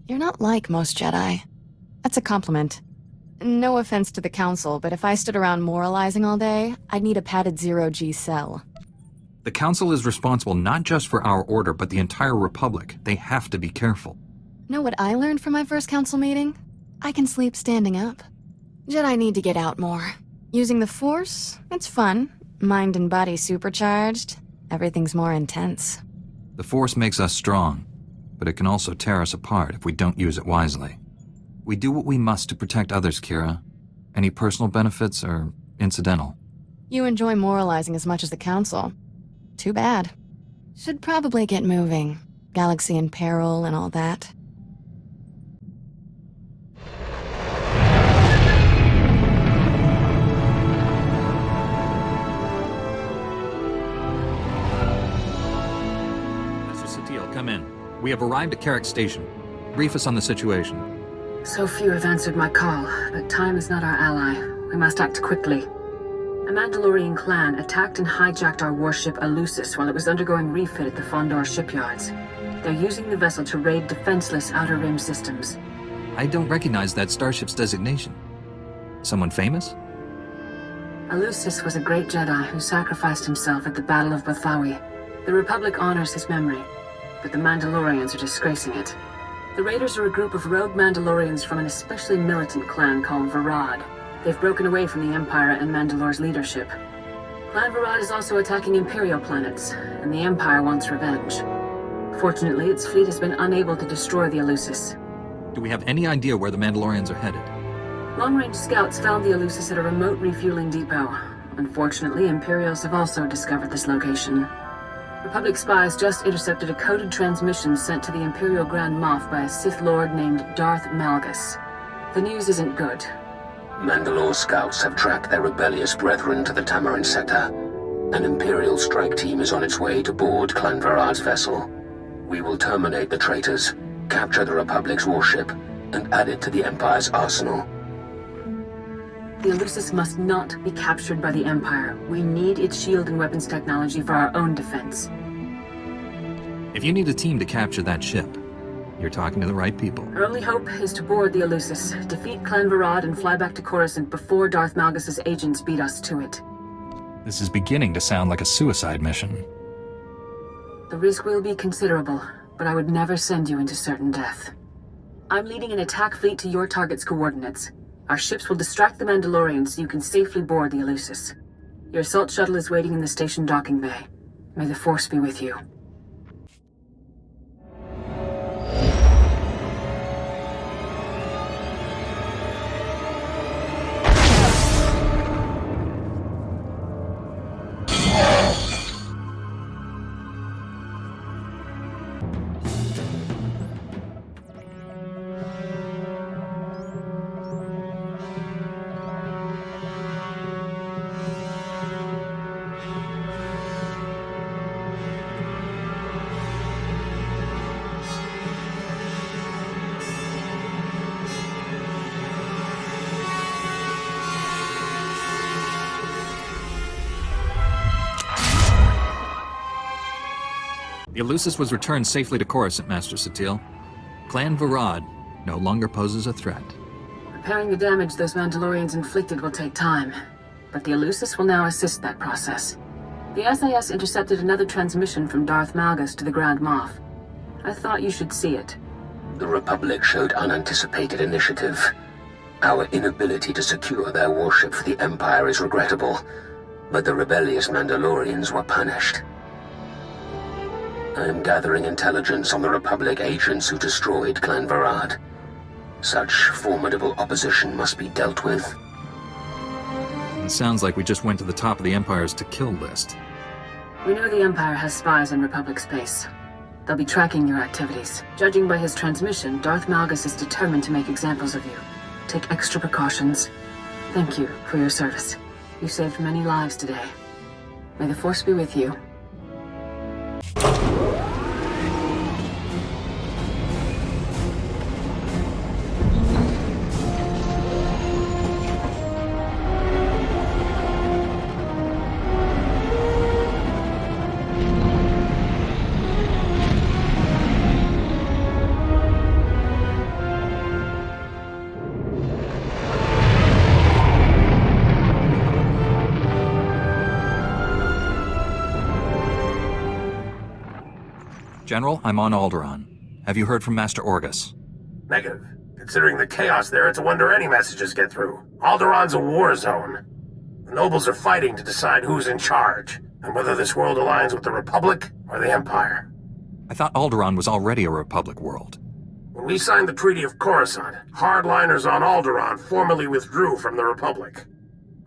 You're not like most Jedi. That's a compliment. No offense to the Council, but if I stood around moralizing all day, I'd need a padded zero-G cell. The Council is responsible not just for our order, but the entire Republic. They have to be careful. Know what I learned from my first Council meeting? I can sleep standing up. Jedi need to get out more. Using the Force, it's fun. Mind and body supercharged. Everything's more intense. The Force makes us strong, but it can also tear us apart if we don't use it wisely. We do what we must to protect others, Kira. Any personal benefits are incidental. You enjoy moralizing as much as the Council. Too bad. Should probably get moving. Galaxy in peril and all that. Mr. Satele, come in. We have arrived at Carrick Station. Brief us on the situation. So few have answered my call, but time is not our ally. We must act quickly. A Mandalorian clan attacked and hijacked our warship Elusis while it was undergoing refit at the Fondor shipyards. They're using the vessel to raid defenseless Outer Rim systems. I don't recognize that starship's designation. Someone famous? Elusis was a great Jedi who sacrificed himself at the Battle of Bothawi. The Republic honors his memory, but the Mandalorians are disgracing it. The Raiders are a group of rogue Mandalorians from an especially militant clan called Varad. They've broken away from the Empire and Mandalore's leadership. Clan Varad is also attacking Imperial planets, and the Empire wants revenge. Fortunately, its fleet has been unable to destroy the Elusis. Do we have any idea where the Mandalorians are headed? Long-range scouts found the Elusis at a remote refueling depot. Unfortunately, Imperials have also discovered this location. Republic spies just intercepted a coded transmission sent to the Imperial Grand Moff by a Sith Lord named Darth Malgus. The news isn't good. Mandalore scouts have tracked their rebellious brethren to the Tamarin sector. An Imperial strike team is on its way to board Clan Varad's vessel. We will terminate the traitors, capture the Republic's warship, and add it to the Empire's arsenal. The Elusis must not be captured by the Empire. We need its shield and weapons technology for our own defense. If you need a team to capture that ship, you're talking to the right people. Our only hope is to board the Elusis, defeat Clan Varad, and fly back to Coruscant before Darth Malgus' agents beat us to it. This is beginning to sound like a suicide mission. The risk will be considerable, but I would never send you into certain death. I'm leading an attack fleet to your target's coordinates. Our ships will distract the Mandalorians so you can safely board the Elusis. Your assault shuttle is waiting in the station docking bay. May the Force be with you. The Elusis was returned safely to Coruscant, Master Satele. Clan Varad no longer poses a threat. Repairing the damage those Mandalorians inflicted will take time, but the Elusis will now assist that process. The SAS intercepted another transmission from Darth Malgus to the Grand Moff. I thought you should see it. The Republic showed unanticipated initiative. Our inability to secure their warship for the Empire is regrettable, but the rebellious Mandalorians were punished. I am gathering intelligence on the Republic agents who destroyed Clan Varad. Such formidable opposition must be dealt with. It sounds like we just went to the top of the Empire's to-kill list. We know the Empire has spies in Republic space. They'll be tracking your activities. Judging by his transmission, Darth Malgus is determined to make examples of you. Take extra precautions. Thank you for your service. You saved many lives today. May the Force be with you. General, I'm on Alderaan. Have you heard from Master Orgus? Negative. Considering the chaos there, it's a wonder any messages get through. Alderaan's a war zone. The nobles are fighting to decide who's in charge, and whether this world aligns with the Republic or the Empire. I thought Alderaan was already a Republic world. When we signed the Treaty of Coruscant, hardliners on Alderaan formally withdrew from the Republic.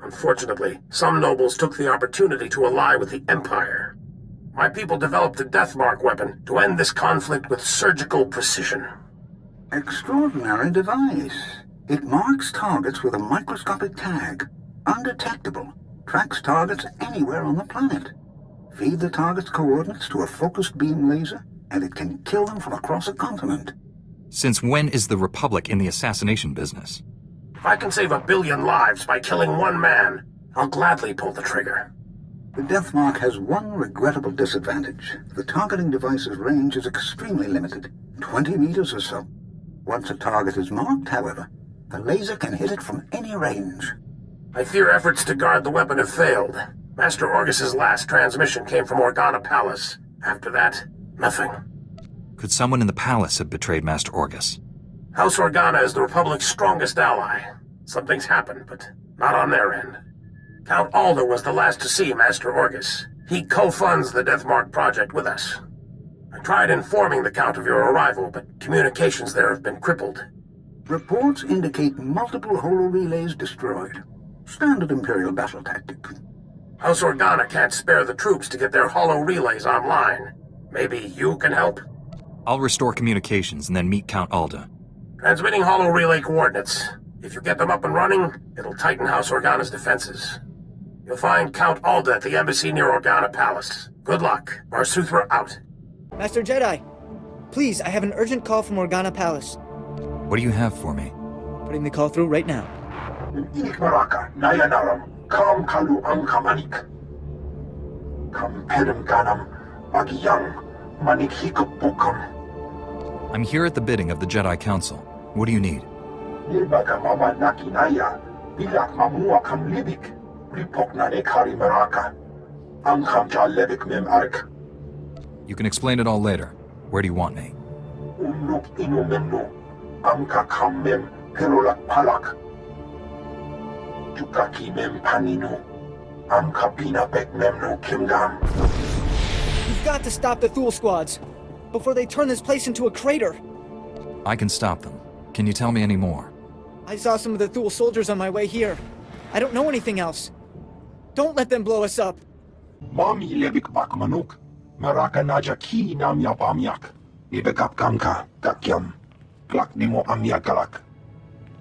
Unfortunately, some nobles took the opportunity to ally with the Empire. My people developed a Deathmark weapon to end this conflict with surgical precision. Extraordinary device. It marks targets with a microscopic tag. Undetectable. Tracks targets anywhere on the planet. Feed the target's coordinates to a focused beam laser, and it can kill them from across a continent. Since when is the Republic in the assassination business? If I can save 1 billion lives by killing one man, I'll gladly pull the trigger. The Deathmark has one regrettable disadvantage. The targeting device's range is extremely limited, 20 meters or so. Once a target is marked, however, the laser can hit it from any range. I fear efforts to guard the weapon have failed. Master Orgus's last transmission came from Organa Palace. After that, nothing. Could someone in the palace have betrayed Master Orgus? House Organa is the Republic's strongest ally. Something's happened, but not on their end. Count Alder was the last to see Master Orgus. He co-funds the Deathmark project with us. I tried informing the Count of your arrival, but communications there have been crippled. Reports indicate multiple holo-relays destroyed. Standard Imperial battle tactic. House Organa can't spare the troops to get their holo-relays online. Maybe you can help? I'll restore communications and then meet Count Alda. Transmitting holo-relay coordinates. If you get them up and running, it'll tighten House Organa's defenses. You'll find Count Alda at the embassy near Organa Palace. Good luck. Marsuthra out. Master Jedi, please, I have an urgent call from Organa Palace. What do you have for me? Putting the call through right now. Inik Maraka, Nayanaram, Kam Kalu Amkamanik. Kam Pedem Ganam, Magiyang, Manik Hikupukam. I'm here at the bidding of the Jedi Council. What do you need? Nirbaga Mama Nakinaya, Bilak Mamua Kam Libik, Ripokna Nekari Maraka, Amkam Jalebik Mem Ark. You can explain it all later. Where do you want me? Unuk Inumenu, Amka Kam Mem Perolak Palak. Tukaki Mem Paninu, Amka Pina Bek Memno Kimgam. You've got to stop the Thule squads before they turn this place into a crater. I can stop them. Can you tell me any more? I saw some of the Thule soldiers on my way here. I don't know anything else. Don't let them blow us up. Mami Lebik Bakmanuk, Maraka Naja Ki Nam Yapamyak, Ibekap Gamka, Gakyam, Glak Nemo Amyagalak.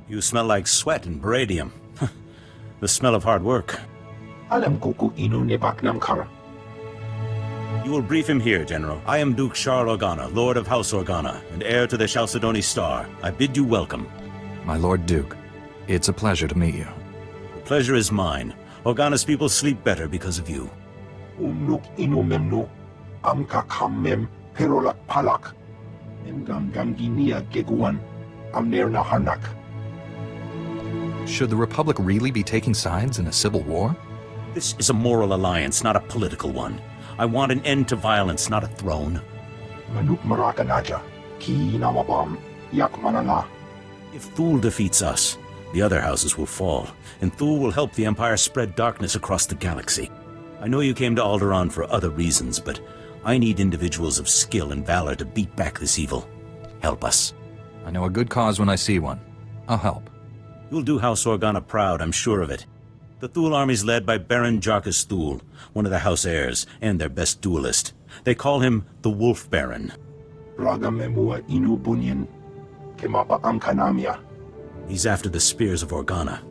You smell like sweat and beradium. The smell of hard work. Alam Kuku Inu Nebak Namkara. You will brief him here, General. I am Duke Shar Organa, Lord of House Organa, and heir to the Chalcedony Star. I bid you welcome. My Lord Duke, it's a pleasure to meet you. The pleasure is mine. Organa's people sleep better because of you. Unuk Inu Memnu, Amka Kam Perolak Palak, Emgam Gamginia Geguan, Amner Nahanak. Should the Republic really be taking sides in a civil war? This is a moral alliance, not a political one. I want an end to violence, not a throne. Manuk Marakanaja, Ki Namabam, Yakmanana. If Thule defeats us, the other houses will fall, and Thule will help the Empire spread darkness across the galaxy. I know you came to Alderaan for other reasons, but I need individuals of skill and valor to beat back this evil. Help us. I know a good cause when I see one. I'll help. You'll do House Organa proud, I'm sure of it. The Thule army's led by Baron Jarkus Thule, one of the House heirs, and their best duelist. They call him the Wolf Baron. Raga Memua Inu Bunyan, Kemapa Amkanamia. He's after the spears of Organa.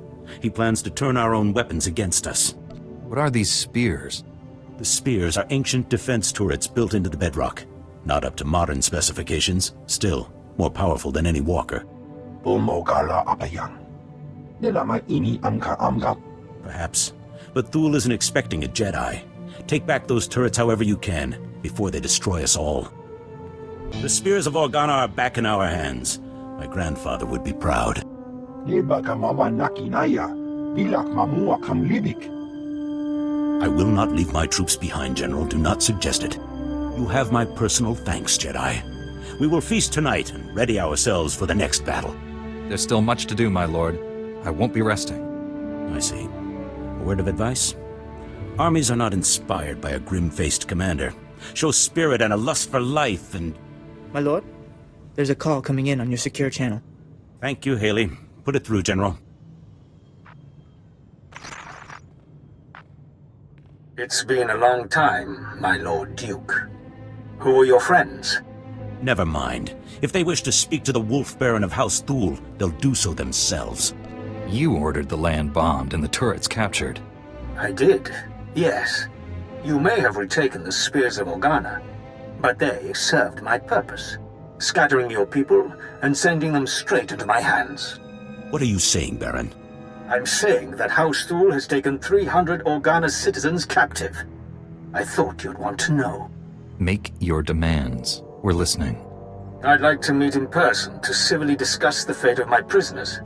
He plans to turn our own weapons against us. What are these spears? The spears are ancient defense turrets built into the bedrock. Not up to modern specifications, still more powerful than any walker. Bulmogala Apayang. Nilama Ini Amka Amga. Perhaps. But Thule isn't expecting a Jedi. Take back those turrets however you can, before they destroy us all. The spears of Organa are back in our hands. My grandfather would be proud. Libaka Mama Nakinaya, Bilak Mamua Kam Libik. I will not leave my troops behind, General. Do not suggest it. You have my personal thanks, Jedi. We will feast tonight and ready ourselves for the next battle. There's still much to do, my lord. I won't be resting. I see. A word of advice? Armies are not inspired by a grim-faced commander. Show spirit and a lust for life and... My lord, there's a call coming in on your secure channel. Thank you, Haley. Put it through, General. It's been a long time, my Lord Duke. Who are your friends? Never mind. If they wish to speak to the Wolf Baron of House Thule, they'll do so themselves. You ordered the land bombed and the turrets captured. I did, yes. You may have retaken the Spears of Organa, but they served my purpose, scattering your people and sending them straight into my hands. What are you saying, Baron? I'm saying that House Thule has taken 300 Organa citizens captive. I thought you'd want to know. Make your demands. We're listening. I'd like to meet in person to civilly discuss the fate of my prisoners.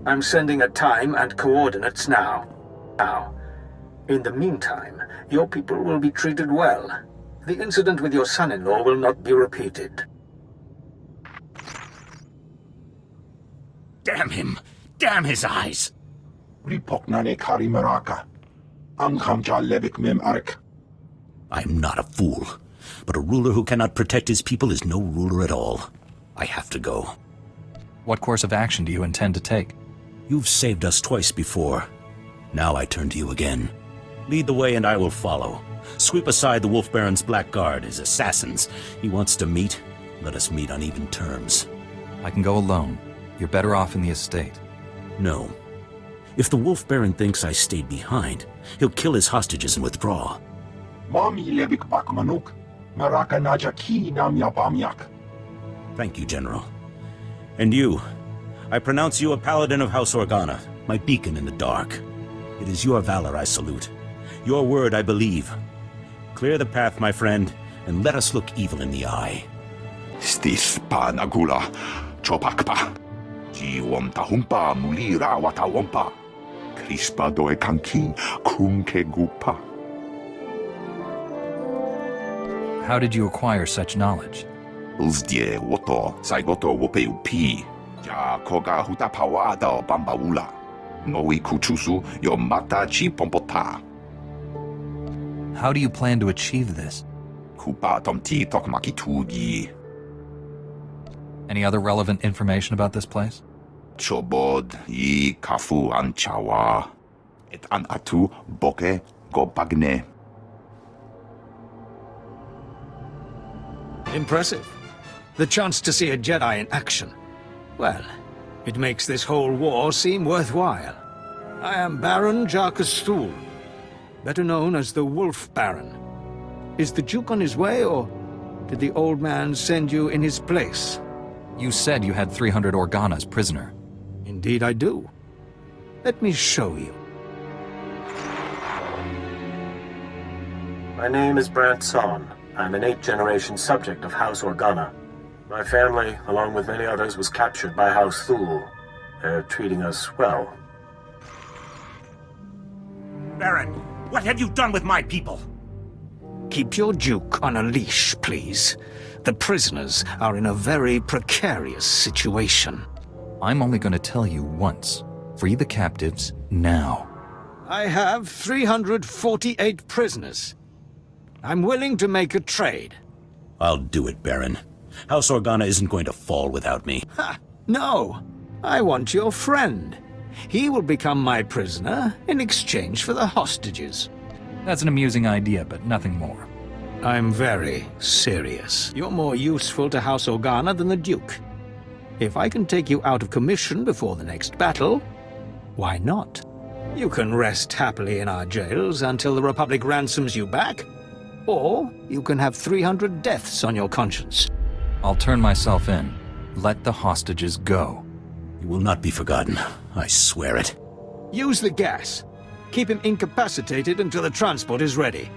I'm sending a time and coordinates now. In the meantime, your people will be treated well. The incident with your son-in-law will not be repeated. Damn him! Damn his eyes! Ripoknane kari Maraka. Anghamja lebik mem ark. I'm not a fool, but a ruler who cannot protect his people is no ruler at all. I have to go. What course of action do you intend to take? You've saved us twice before. Now I turn to you again. Lead the way and I will follow. Sweep aside the Wolf Baron's Black Guard, his assassins. He wants to meet. Let us meet on even terms. I can go alone. You're better off in the estate. No. If the Wolf Baron thinks I stayed behind, he'll kill his hostages and withdraw. Mami lebik bakmanuk. Maraka najaki nam yapamyak. Thank you, General. And you, I pronounce you a paladin of House Organa, my beacon in the dark. It is your valor I salute. Your word I believe. Clear the path, my friend, and let us look evil in the eye. Stis pa nagula. Chopakpa. Jiwom tahumpa mulira watawompa. Crispa doe kanki kunke gupa. How did you acquire such knowledge? Uzdie woto saigoto wopeupi. Ja koga hutapawada bambaula. Noi kuchusu yo mata chi pompota. How do you plan to achieve this? Kupa tomti tokmakitugi. Any other relevant information about this place? Chobod I kafu anchawa. Et an atu boke go bagne. Impressive. The chance to see a Jedi in action. Well, it makes this whole war seem worthwhile. I am Baron Jarkus Thule, better known as the Wolf Baron. Is the Duke on his way, or did the old man send you in his place? You said you had 300 Organas prisoner. Indeed I do. Let me show you. My name is Brant Son. I'm an 8th-generation subject of House Organa. My family, along with many others, was captured by House Thule. They're treating us well. Baron, what have you done with my people? Keep your Duke on a leash, please. The prisoners are in a very precarious situation. I'm only going to tell you once. Free the captives now. I have 348 prisoners. I'm willing to make a trade. I'll do it, Baron. House Organa isn't going to fall without me. Ha! No! I want your friend. He will become my prisoner in exchange for the hostages. That's an amusing idea, but nothing more. I'm very serious. You're more useful to House Organa than the Duke. If I can take you out of commission before the next battle, why not? You can rest happily in our jails until the Republic ransoms you back, or you can have 300 deaths on your conscience. I'll turn myself in. Let the hostages go. You will not be forgotten. I swear it. Use the gas. Keep him incapacitated until the transport is ready.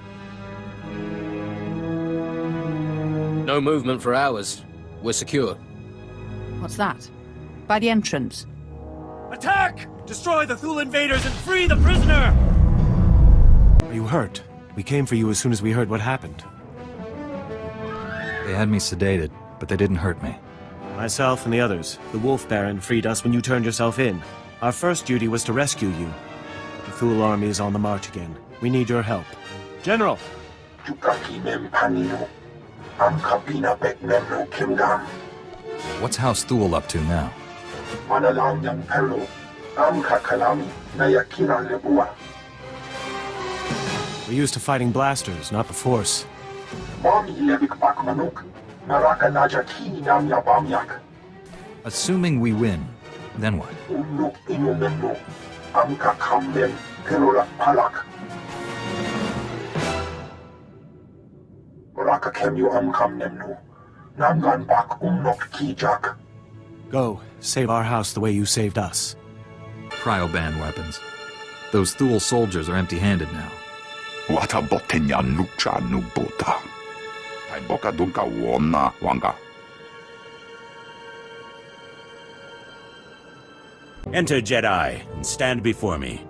No movement for hours. We're secure. What's that? By the entrance. Attack! Destroy the Thule invaders and free the prisoner! Are you hurt? We came for you as soon as we heard what happened. They had me sedated, but they didn't hurt me. Myself and the others, the Wolf Baron freed us when you turned yourself in. Our first duty was to rescue you. The Thule army is on the march again. We need your help. General! What's House Thule up to now? We're used to fighting blasters, not the Force. Assuming we win, then what? Go, save our house the way you saved us. Cryoban weapons. Those Thule soldiers are empty-handed now. Enter, Jedi, and stand before me.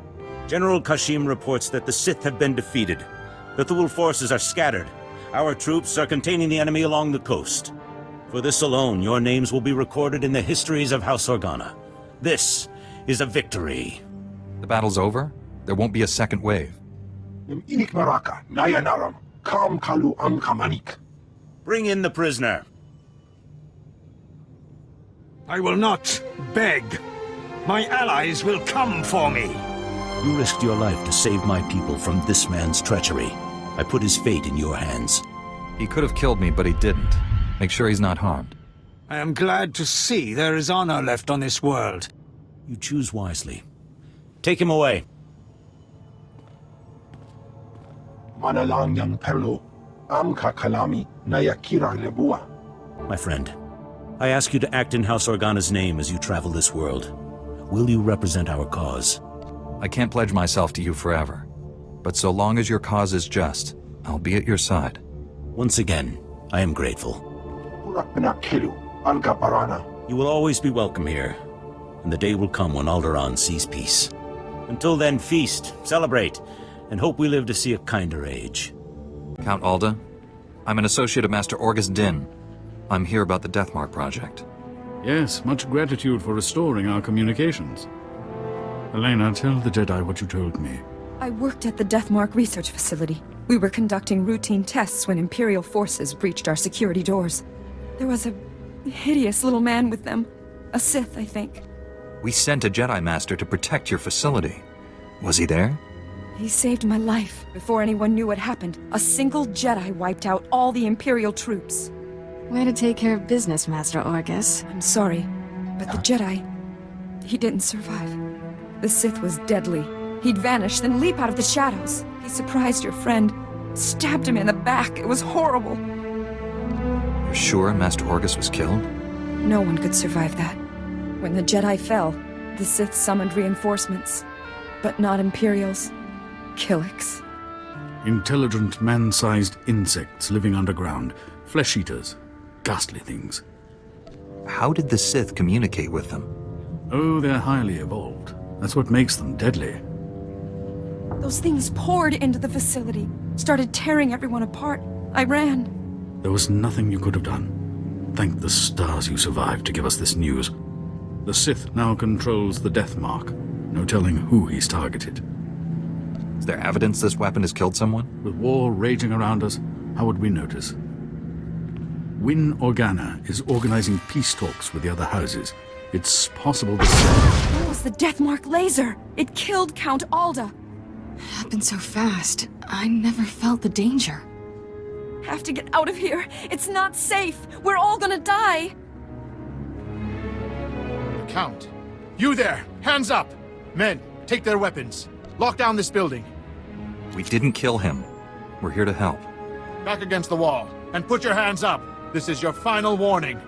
General Kashim reports that the Sith have been defeated. The Thule forces are scattered. Our troops are containing the enemy along the coast. For this alone, your names will be recorded in the histories of House Organa. This is a victory. The battle's over? There won't be a second wave. Bring in the prisoner. I will not beg. My allies will come for me. You risked your life to save my people from this man's treachery. I put his fate in your hands. He could have killed me, but he didn't. Make sure he's not harmed. I am glad to see there is honor left on this world. You choose wisely. Take him away. My friend, I ask you to act in House Organa's name as you travel this world. Will you represent our cause? I can't pledge myself to you forever. But so long as your cause is just, I'll be at your side. Once again, I am grateful. You will always be welcome here, and the day will come when Alderaan sees peace. Until then, feast, celebrate, and hope we live to see a kinder age. Count Alda, I'm an associate of Master Orgus Din. I'm here about the Deathmark project. Yes, much gratitude for restoring our communications. Elena, tell the Jedi what you told me. I worked at the Deathmark research facility. We were conducting routine tests when Imperial forces breached our security doors. There was a hideous little man with them. A Sith, I think. We sent a Jedi Master to protect your facility. Was he there? He saved my life before anyone knew what happened. A single Jedi wiped out all the Imperial troops. Way to take care of business, Master Orgus. I'm sorry, but the Jedi, he didn't survive. The Sith was deadly. He'd vanish, then leap out of the shadows. He surprised your friend, stabbed him in the back. It was horrible. You're sure Master Orgus was killed? No one could survive that. When the Jedi fell, the Sith summoned reinforcements. But not Imperials. Killiks. Intelligent, man-sized insects living underground. Flesh-eaters. Ghastly things. How did the Sith communicate with them? Oh, they're highly evolved. That's what makes them deadly. Those things poured into the facility, started tearing everyone apart. I ran. There was nothing you could have done. Thank the stars you survived to give us this news. The Sith now controls the Deathmark. No telling who he's targeted. Is there evidence this weapon has killed someone? With war raging around us, how would we notice? Win Organa is organizing peace talks with the other houses. It's possible that... That was the Deathmark laser! It killed Count Alda! Happened so fast. I never felt the danger. Have to get out of here. It's not safe. We're all gonna die. Count. You there! Hands up! Men, take their weapons. Lock down this building. We didn't kill him. We're here to help. Back against the wall. And put your hands up. This is your final warning.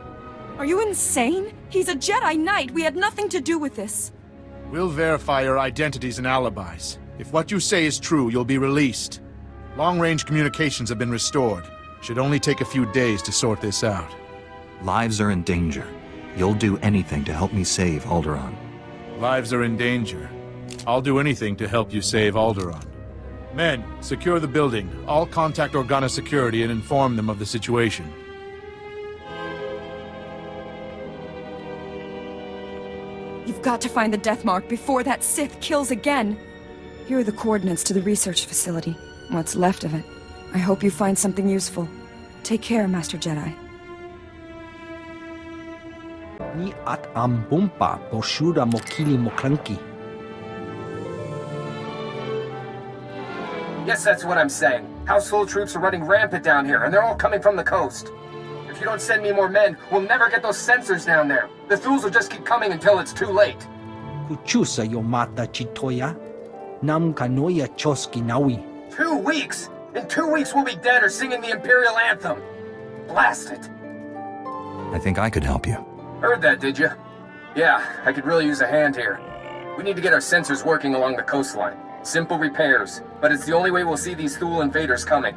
Are you insane? He's a Jedi Knight. We had nothing to do with this. We'll verify your identities and alibis. If what you say is true, you'll be released. Long-range communications have been restored. Should only take a few days to sort this out. Lives are in danger. You'll do anything to help me save Alderaan. Lives are in danger. I'll do anything to help you save Alderaan. Men, secure the building. All contact Organa security and inform them of the situation. You've got to find the Death Mark before that Sith kills again. Here are the coordinates to the research facility. What's left of it. I hope you find something useful. Take care, Master Jedi. Ni at ambumpa poshura mokili mokranki. Yes, that's what I'm saying. House full troops are running rampant down here, and they're all coming from the coast. If you don't send me more men, we'll never get those sensors down there. The Thuls will just keep coming until it's too late. Kuchusa yomata chitoya. Nam kanoya choski nawi. 2 weeks! In 2 weeks we'll be dead or singing the Imperial Anthem. Blast it. I think I could help you. Heard that, did you? Yeah, I could really use a hand here. We need to get our sensors working along the coastline. Simple repairs, but it's the only way we'll see these Thule invaders coming.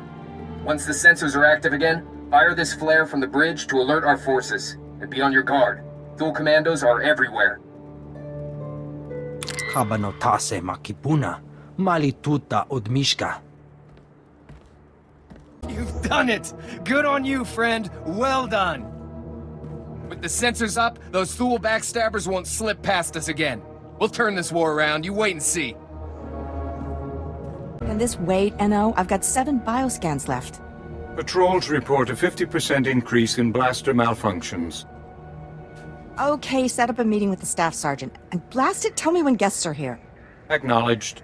Once the sensors are active again, fire this flare from the bridge to alert our forces. And be on your guard. Thule commandos are everywhere. Habanotase makipuna. Malituta odmishka. You've done it! Good on you, friend. Well done. With the sensors up, those Thule backstabbers won't slip past us again. We'll turn this war around. You wait and see. Can this wait, NO? I've got 7 bioscans left. Patrols report a 50% increase in blaster malfunctions. Okay, set up a meeting with the staff sergeant. And blast it, tell me when guests are here. Acknowledged.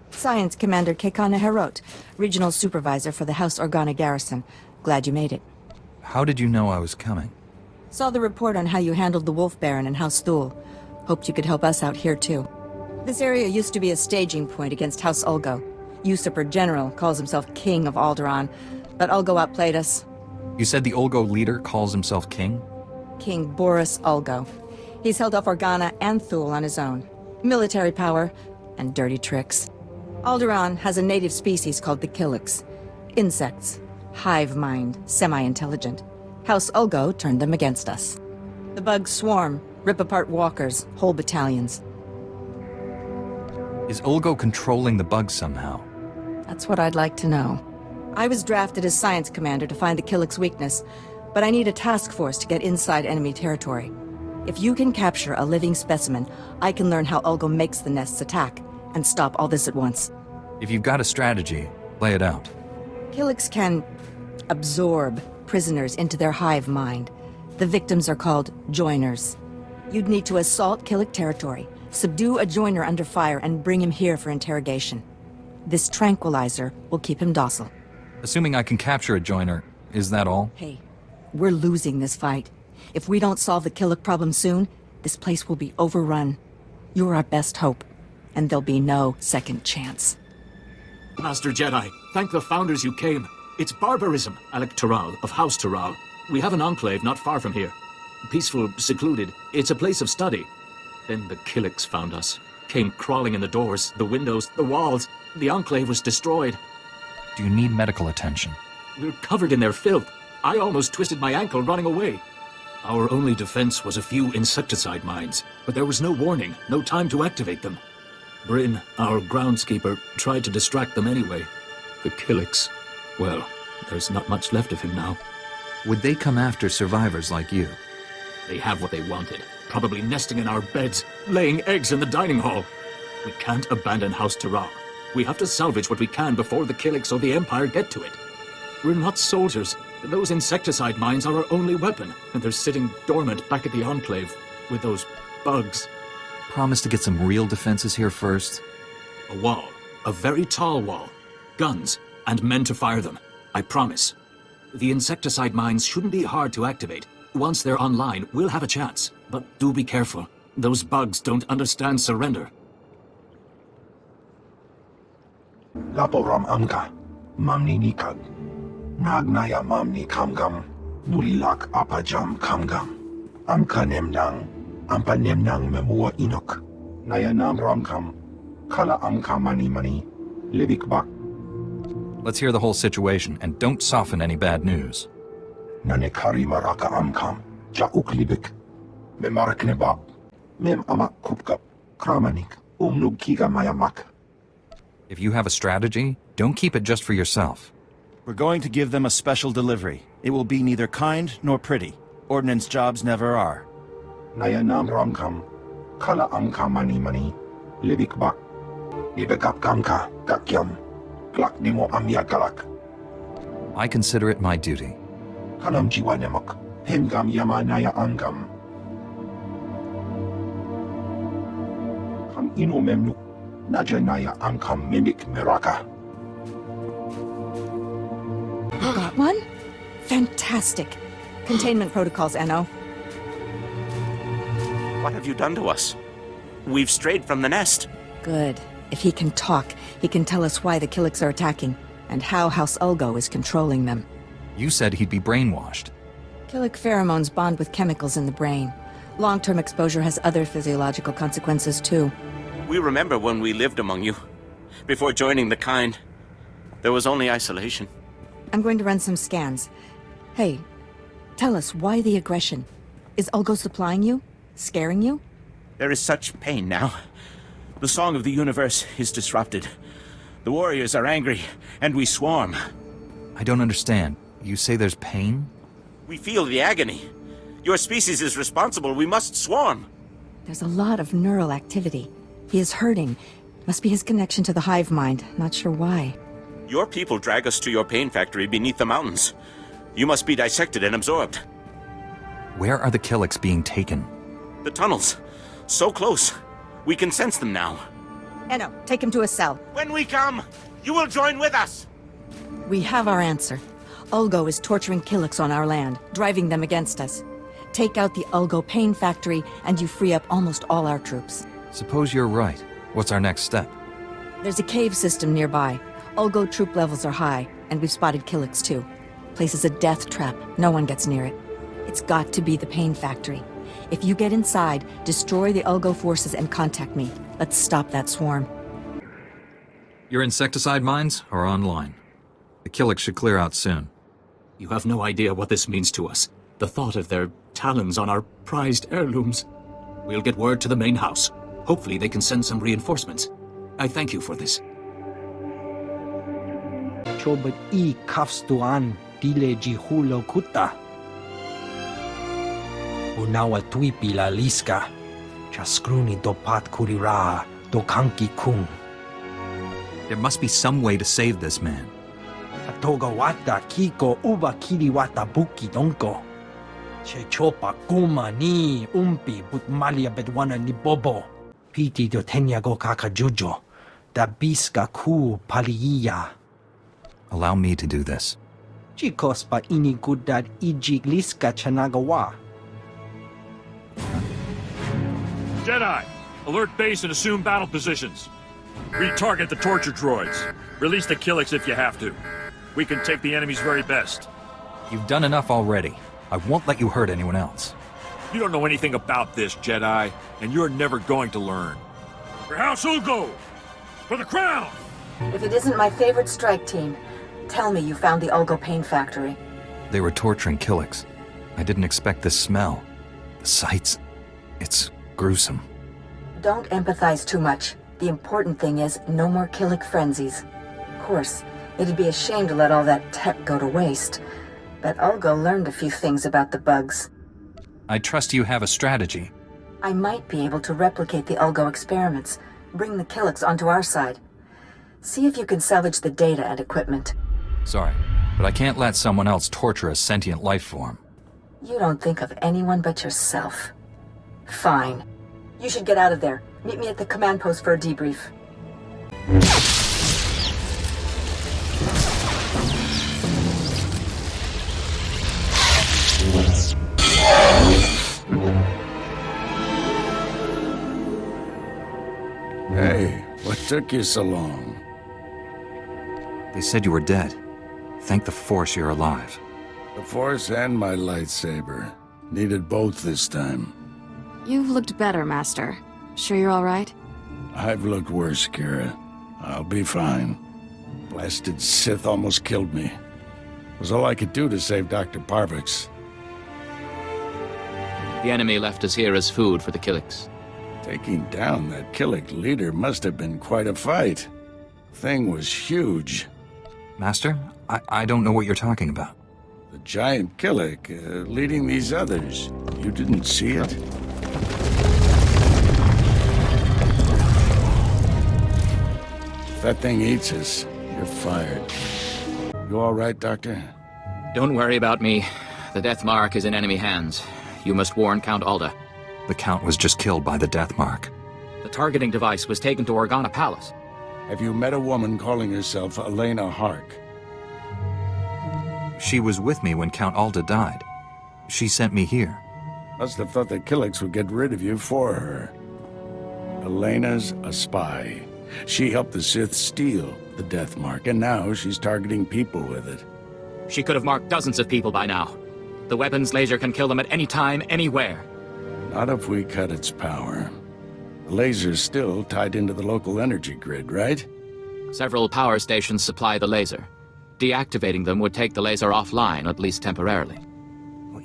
Science Commander Kekana Herot, Regional Supervisor for the House Organa Garrison. Glad you made it. How did you know I was coming? Saw the report on how you handled the Wolf Baron and House Thule. Hoped you could help us out here too. This area used to be a staging point against House Ulgo. Usurper General calls himself King of Alderaan, but Ulgo outplayed us. You said the Ulgo leader calls himself king? King Boris Ulgo. He's held off Organa and Thule on his own. Military power and dirty tricks. Alderaan has a native species called the Killiks. Insects. Hive mind. Semi-intelligent. House Ulgo turned them against us. The bugs swarm, rip apart walkers, whole battalions. Is Ulgo controlling the bugs somehow? That's what I'd like to know. I was drafted as science commander to find the Killiks' weakness, but I need a task force to get inside enemy territory. If you can capture a living specimen, I can learn how Ulgo makes the nests attack, and stop all this at once. If you've got a strategy, lay it out. Killiks can absorb prisoners into their hive mind. The victims are called joiners. You'd need to assault Killik territory, subdue a joiner under fire, and bring him here for interrogation. This tranquilizer will keep him docile. Assuming I can capture a joiner, is that all? Hey, we're losing this fight. If we don't solve the Killik problem soon, this place will be overrun. You're our best hope, and there'll be no second chance. Master Jedi, thank the Founders you came. It's barbarism. Alec Taral of House Taral. We have an enclave not far from here. Peaceful, secluded. It's a place of study. Then the Killiks found us. Came crawling in the doors, the windows, the walls. The enclave was destroyed. Do you need medical attention? We're covered in their filth. I almost twisted my ankle running away. Our only defense was a few insecticide mines, but there was no warning, no time to activate them. Bryn, our groundskeeper, tried to distract them anyway. The Killiks, well, there's not much left of him now. Would they come after survivors like you? They have what they wanted, probably nesting in our beds, laying eggs in the dining hall. We can't abandon House Taral. We have to salvage what we can before the Killiks or the Empire get to it. We're not soldiers. Those insecticide mines are our only weapon, and they're sitting dormant back at the Enclave with those bugs. Promise to get some real defenses here first? A wall. A very tall wall. Guns, and men to fire them. I promise. The insecticide mines shouldn't be hard to activate. Once they're online, we'll have a chance. But do be careful. Those bugs don't understand surrender. Laporam amka. Mamni nikag. Nagnaya mamni kamgam. Nulilak apajam kamgam. Amka nemnang. Ampa nemnang memua inok. Nayanam ramkam. Kala amka mani. Libik bak. Let's hear the whole situation, and don't soften any bad news. Nanekari maraka amkam. Jauk libik. Memarak nebab. Mem amak kupkap. Kramanik. Umnug kiga mayamak. If you have a strategy, don't keep it just for yourself. We're going to give them a special delivery. It will be neither kind nor pretty. Ordnance jobs never are. Nayanam ramkam. Kala angka mani-mani, libikbak. Ibekap kamka, kakyam. Klak nimo amyakalak. I consider it my duty. Kanam jiwanemok, himgam yamanaya angam. Kam ino memnu, najanaya angkam mimik meraka. Got one? Fantastic. Containment protocols, Enno. What have you done to us? We've strayed from the nest. Good. If he can talk, he can tell us why the Killiks are attacking, and how House Ulgo is controlling them. You said he'd be brainwashed. Killik pheromones bond with chemicals in the brain. Long-term exposure has other physiological consequences, too. We remember when we lived among you. Before joining the kind, there was only isolation. I'm going to run some scans. Hey, tell us, why the aggression? Is Ulgo supplying you? Scaring you? There is such pain now. The song of the universe is disrupted. The warriors are angry, and we swarm. I don't understand. You say there's pain? We feel the agony. Your species is responsible. We must swarm. There's a lot of neural activity. He is hurting. Must be his connection to the hive mind. Not sure why. Your people drag us to your pain factory beneath the mountains. You must be dissected and absorbed. Where are the Killiks being taken? The tunnels. So close. We can sense them now. Enno, take him to a cell. When we come, you will join with us. We have our answer. Ulgo is torturing Killiks on our land, driving them against us. Take out the Ulgo pain factory, and you free up almost all our troops. Suppose you're right. What's our next step? There's a cave system nearby. Ulgo troop levels are high, and we've spotted Killiks too. Place is a death trap. No one gets near it. It's got to be the pain factory. If you get inside, destroy the Ulgo forces and contact me. Let's stop that swarm. Your insecticide mines are online. The Killiks should clear out soon. You have no idea what this means to us. The thought of their talons on our prized heirlooms. We'll get word to the main house. Hopefully they can send some reinforcements. I thank you for this. Chobat I kafstuan dile jihulo kuta. Unawa tuipi la liska. Chaskruni dopat kurira dokanki kung. There must be some way to save this man. Atogawata kiko uba kiriwata buki donko. Che chopa kuma ni umpi butmalia bedwana ni bobo. Piti do tenyago kakajujo. Da biska ku paliya. Allow me to do this. Chikos pa ini gudad ijigliska chanagawa. Jedi, alert base and assume battle positions. Retarget the torture droids. Release the Killiks if you have to. We can take the enemy's very best. You've done enough already. I won't let you hurt anyone else. You don't know anything about this, Jedi, and you're never going to learn. For House Ulgo! For the crown! If it isn't my favorite strike team, tell me you found the Ulgo pain factory. They were torturing Killiks. I didn't expect this smell. The sights. It's gruesome. Don't empathize too much. The important thing is no more Killik frenzies. Of course, it'd be a shame to let all that tech go to waste. But Ulgo learned a few things about the bugs. I trust you have a strategy. I might be able to replicate the Ulgo experiments, bring the Killiks onto our side. See if you can salvage the data and equipment. Sorry, but I can't let someone else torture a sentient life form. You don't think of anyone but yourself. Fine. You should get out of there. Meet me at the command post for a debrief. Hey, what took you so long? They said you were dead. Thank the Force you're alive. The Force and my lightsaber. Needed both this time. You've looked better, Master. Sure you're all right? I've looked worse, Kira. I'll be fine. Blasted Sith almost killed me. It was all I could do to save Dr. Parvix. The enemy left us here as food for the Killiks. Taking down that Killik leader must have been quite a fight. Thing was huge. Master, I don't know what you're talking about. The giant Killik leading these others. You didn't see it? that thing eats us, you're fired. You all right, Doctor? Don't worry about me. The Death Mark is in enemy hands. You must warn Count Alda. The Count was just killed by the Death Mark. The targeting device was taken to Organa Palace. Have you met a woman calling herself Elena Hark? She was with me when Count Alda died. She sent me here. Must have thought the Killix would get rid of you for her. Elena's a spy. She helped the Sith steal the Death Mark, and now she's targeting people with it. She could have marked dozens of people by now. The weapon's laser can kill them at any time, anywhere. Not if we cut its power. The laser's still tied into the local energy grid, right? Several power stations supply the laser. Deactivating them would take the laser offline, at least temporarily.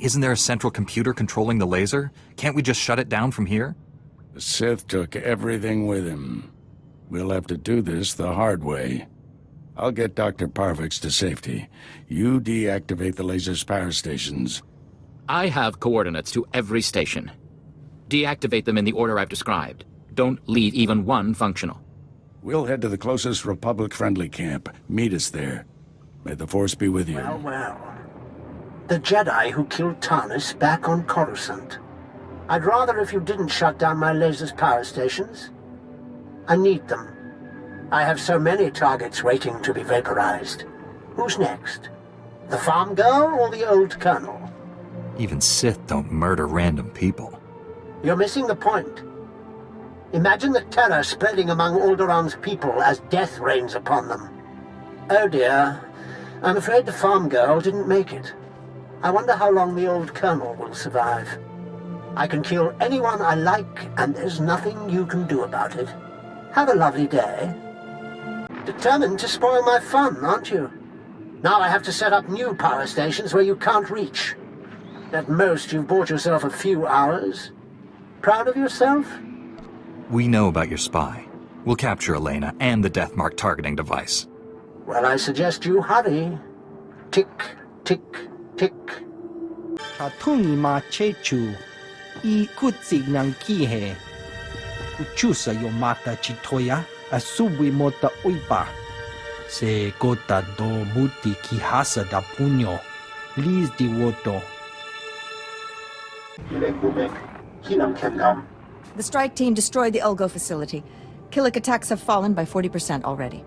Isn't there a central computer controlling the laser? Can't we just shut it down from here? The Sith took everything with him. We'll have to do this the hard way. I'll get Dr. Parvix to safety. You deactivate the laser's power stations. I have coordinates to every station. Deactivate them in the order I've described. Don't leave even one functional. We'll head to the closest Republic-friendly camp. Meet us there. May the Force be with you. Well, well. The Jedi who killed Tarnis back on Coruscant. I'd rather if you didn't shut down my laser's power stations. I need them. I have so many targets waiting to be vaporized. Who's next? The farm girl or the old colonel? Even Sith don't murder random people. You're missing the point. Imagine the terror spreading among Alderaan's people as death rains upon them. Oh dear, I'm afraid the farm girl didn't make it. I wonder how long the old colonel will survive. I can kill anyone I like, and there's nothing you can do about it. Have a lovely day. Determined to spoil my fun, aren't you? Now I have to set up new power stations where you can't reach. At most, you've bought yourself a few hours. Proud of yourself? We know about your spy. We'll capture Elena and the Death Mark targeting device. Well, I suggest you hurry. Tick, tick, tick. Katungi ma chechu. I kutsi nang kihe. Uchusa yo mata chitoya. Asubi mota uipa. Se gota do buti kihasa da puño. Liz di woto. The strike team destroyed the Ulgo facility. Killik attacks have fallen by 40% already.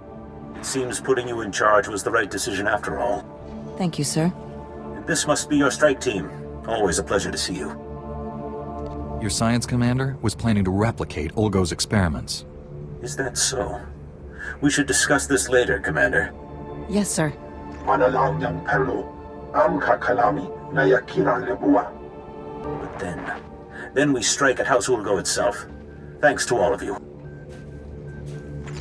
It seems putting you in charge was the right decision after all. Thank you, sir. And this must be your strike team. Always a pleasure to see you. Your science commander was planning to replicate Ulgo's experiments. Is that so? We should discuss this later, Commander. Yes, sir. But then we strike at House Ulgo itself. Thanks to all of you.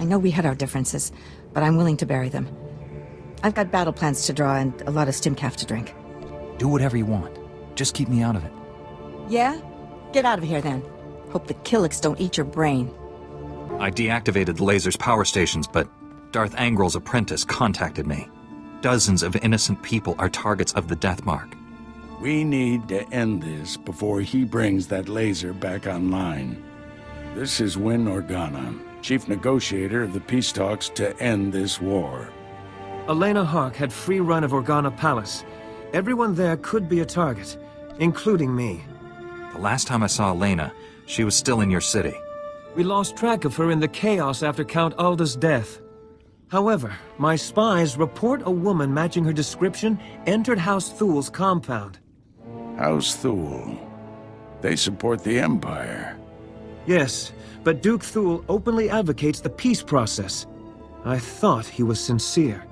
I know we had our differences, but I'm willing to bury them. I've got battle plans to draw and a lot of stimcaf to drink. Do whatever you want. Just keep me out of it. Yeah? Get out of here then. Hope the Killix don't eat your brain. I deactivated the laser's power stations, but Darth Angrel's apprentice contacted me. Dozens of innocent people are targets of the Death Mark. We need to end this before he brings that laser back online. This is Win Organa, chief negotiator of the peace talks to end this war. Elena Hark had free run of Organa Palace. Everyone there could be a target, including me. The last time I saw Elena, she was still in your city. We lost track of her in the chaos after Count Alda's death. However, my spies report a woman matching her description entered House Thul's compound. House Thul? They support the Empire. Yes, but Duke Thul openly advocates the peace process. I thought he was sincere.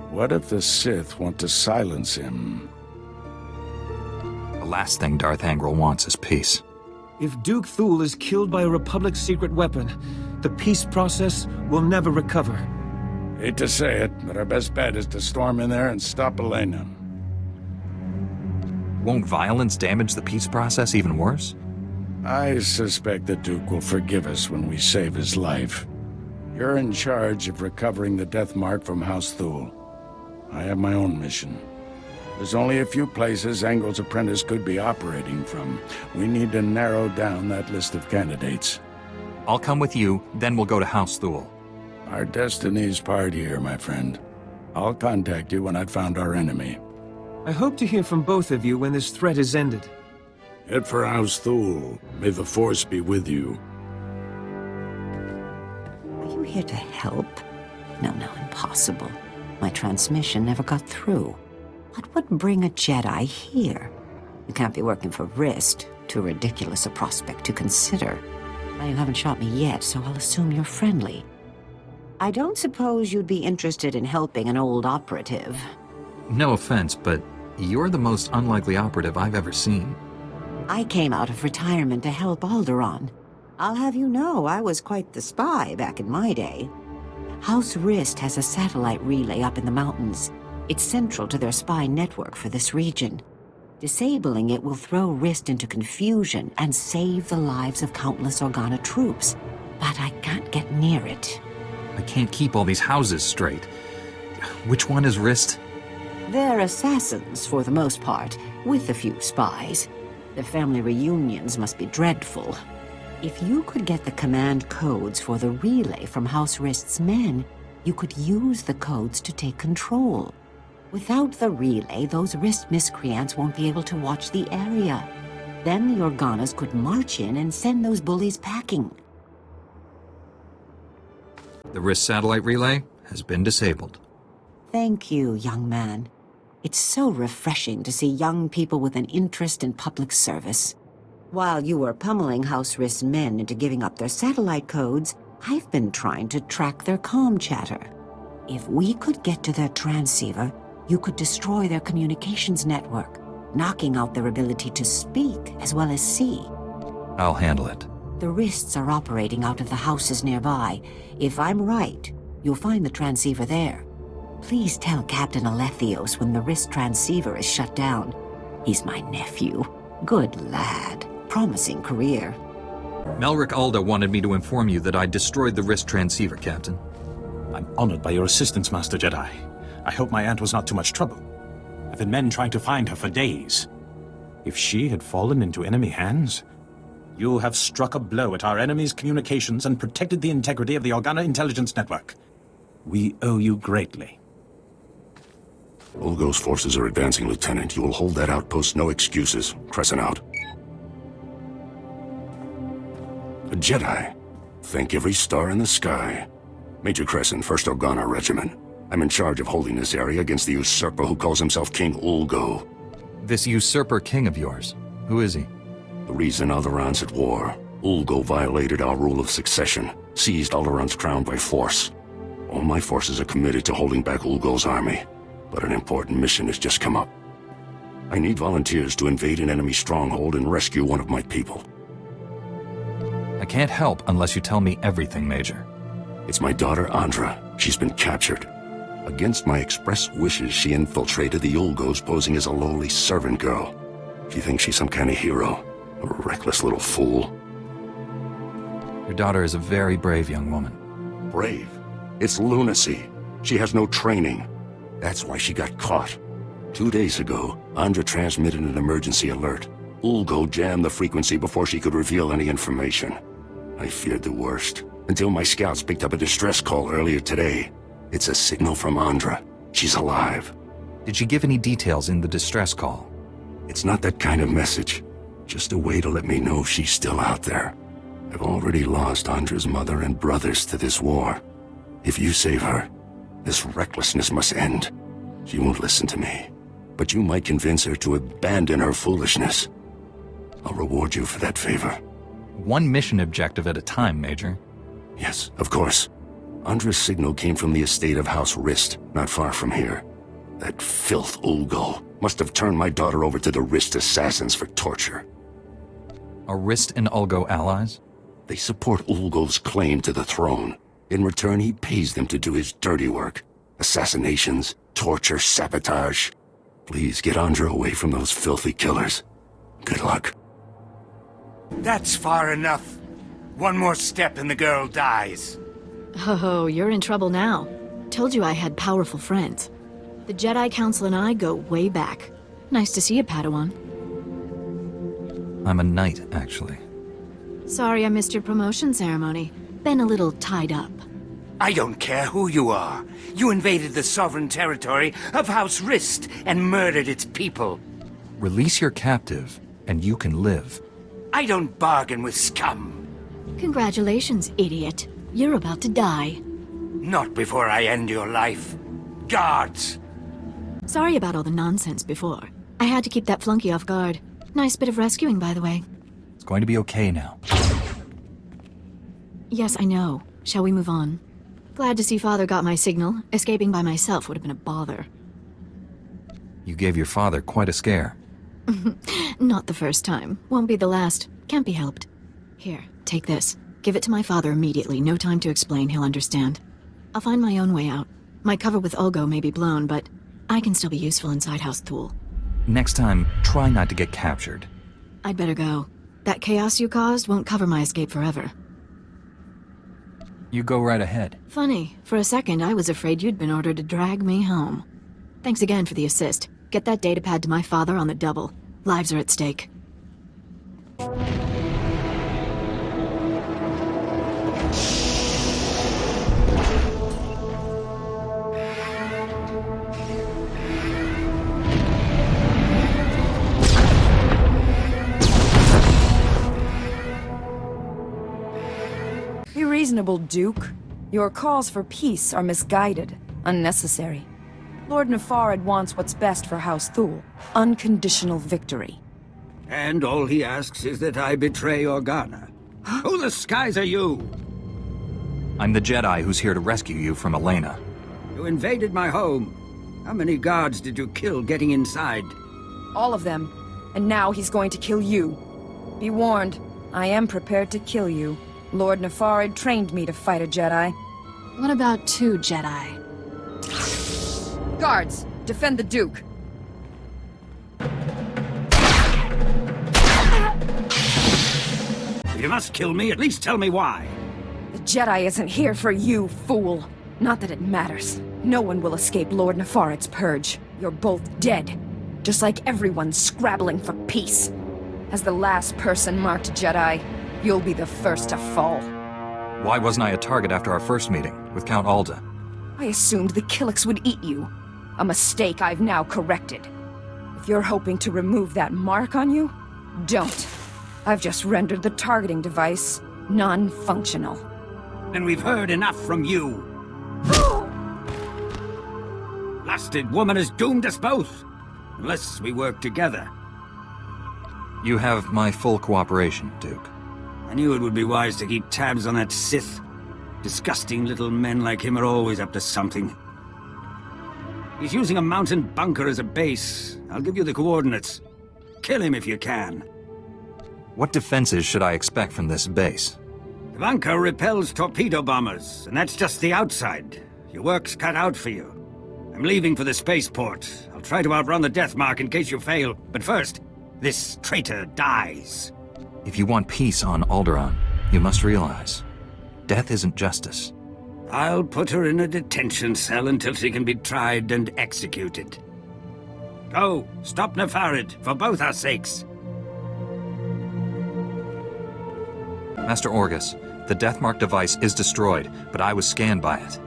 What if the Sith want to silence him? The last thing Darth Angrel wants is peace. If Duke Thul is killed by a Republic secret weapon, the peace process will never recover. Hate to say it, but our best bet is to storm in there and stop Elena. Won't violence damage the peace process even worse? I suspect the Duke will forgive us when we save his life. You're in charge of recovering the Death Mark from House Thul. I have my own mission. There's only a few places Angel's apprentice could be operating from. We need to narrow down that list of candidates. I'll come with you, then we'll go to House Thul. Our destinies part here, my friend. I'll contact you when I've found our enemy. I hope to hear from both of you when this threat is ended. Head for House Thule. May the Force be with you. Are you here to help? No, impossible. My transmission never got through. What would bring a Jedi here? You can't be working for Rist. Too ridiculous a prospect to consider. Now, you haven't shot me yet, so I'll assume you're friendly. I don't suppose you'd be interested in helping an old operative. No offense, but you're the most unlikely operative I've ever seen. I came out of retirement to help Alderaan. I'll have you know I was quite the spy back in my day. House Rist has a satellite relay up in the mountains. It's central to their spy network for this region. Disabling it will throw Rist into confusion and save the lives of countless Organa troops. But I can't get near it. I can't keep all these houses straight. Which one is Rist? They're assassins, for the most part, with a few spies. The family reunions must be dreadful. If you could get the command codes for the relay from House Rist's men, you could use the codes to take control. Without the relay, those Rist miscreants won't be able to watch the area. Then the Organas could march in and send those bullies packing. The Rist satellite relay has been disabled. Thank you, young man. It's so refreshing to see young people with an interest in public service. While you were pummeling House Rist's men into giving up their satellite codes, I've been trying to track their comm chatter. If we could get to their transceiver, you could destroy their communications network, knocking out their ability to speak as well as see. I'll handle it. The Rists are operating out of the houses nearby. If I'm right, you'll find the transceiver there. Please tell Captain Alethios when the Rist transceiver is shut down. He's my nephew. Good lad. Promising career. Melrick Alda wanted me to inform you that I destroyed the Rist transceiver, Captain. I'm honored by your assistance, Master Jedi. I hope my aunt was not too much trouble. I've been men trying to find her for days. If she had fallen into enemy hands, you have struck a blow at our enemy's communications and protected the integrity of the Organa intelligence network. We owe you greatly. Ulgo's forces are advancing, Lieutenant. You will hold that outpost, no excuses. Crescent out. A Jedi. Thank every star in the sky. Major Crescent, 1st Organa Regiment. I'm in charge of holding this area against the usurper who calls himself King Ulgo. This usurper king of yours, who is he? The reason Alderaan's at war. Ulgo violated our rule of succession, seized Alderaan's crown by force. All my forces are committed to holding back Ulgo's army, but an important mission has just come up. I need volunteers to invade an enemy stronghold and rescue one of my people. I can't help unless you tell me everything, Major. It's my daughter, Andra. She's been captured. Against my express wishes, she infiltrated the Ulgos posing as a lowly servant girl. She thinks she's some kind of hero. A reckless little fool. Your daughter is a very brave young woman. Brave? It's lunacy. She has no training. That's why she got caught. 2 days ago, Andra transmitted an emergency alert. Ulgo jammed the frequency before she could reveal any information. I feared the worst, until my scouts picked up a distress call earlier today. It's a signal from Andra. She's alive. Did she give any details in the distress call? It's not that kind of message. Just a way to let me know she's still out there. I've already lost Andra's mother and brothers to this war. If you save her, this recklessness must end. She won't listen to me, but you might convince her to abandon her foolishness. I'll reward you for that favor. One mission objective at a time, Major. Yes, of course. Andra's signal came from the estate of House Rist, not far from here. That filth Ulgo must have turned my daughter over to the Rist assassins for torture. Are Rist and Ulgo allies? They support Ulgo's claim to the throne. In return, he pays them to do his dirty work. Assassinations, torture, sabotage. Please get Andra away from those filthy killers. Good luck. That's far enough. One more step and the girl dies. Oh, you're in trouble now. Told you I had powerful friends. The Jedi Council and I go way back. Nice to see you, Padawan. I'm a knight, actually. Sorry I missed your promotion ceremony. Been a little tied up. I don't care who you are. You invaded the sovereign territory of House Rist and murdered its people. Release your captive, and you can live. I don't bargain with scum. Congratulations, idiot. You're about to die. Not before I end your life. Guards! Sorry about all the nonsense before. I had to keep that flunky off guard. Nice bit of rescuing, by the way. It's going to be okay now. Yes, I know. Shall we move on? Glad to see Father got my signal. Escaping by myself would have been a bother. You gave your father quite a scare. Not the first time. Won't be the last. Can't be helped. Here, take this. Give it to my father immediately. No time to explain. He'll understand. I'll find my own way out. My cover with Ulgo may be blown, but I can still be useful inside House Thule. Next time, try not to get captured. I'd better go. That chaos you caused won't cover my escape forever. You go right ahead. Funny. For a second, I was afraid you'd been ordered to drag me home. Thanks again for the assist. Get that datapad to my father on the double. Lives are at stake. Be reasonable, Duke. Your calls for peace are misguided, unnecessary. Lord Nefarad wants what's best for House Thule. Unconditional victory. And all he asks is that I betray Organa. Who the skies are you? I'm the Jedi who's here to rescue you from Elena. You invaded my home. How many guards did you kill getting inside? All of them. And now he's going to kill you. Be warned, I am prepared to kill you. Lord Nefarad trained me to fight a Jedi. What about 2 Jedi? Guards, defend the Duke. If you must kill me, at least tell me why. The Jedi isn't here for you, fool. Not that it matters. No one will escape Lord Nefarad's purge. You're both dead. Just like everyone's scrabbling for peace. As the last person marked Jedi, you'll be the first to fall. Why wasn't I a target after our first meeting with Count Alda? I assumed the Killix would eat you. A mistake I've now corrected. If you're hoping to remove that mark on you, don't. I've just rendered the targeting device non-functional. Then we've heard enough from you. Blasted woman is doomed us both. Unless we work together. You have my full cooperation, Duke. I knew it would be wise to keep tabs on that Sith. Disgusting little men like him are always up to something. He's using a mountain bunker as a base. I'll give you the coordinates. Kill him if you can. What defenses should I expect from this base? The bunker repels torpedo bombers, and that's just the outside. Your work's cut out for you. I'm leaving for the spaceport. I'll try to outrun the death mark in case you fail. But first, this traitor dies. If you want peace on Alderaan, you must realize, death isn't justice. I'll put her in a detention cell until she can be tried and executed. Go, stop Nefarad, for both our sakes. Master Orgus, the Deathmark device is destroyed, but I was scanned by it.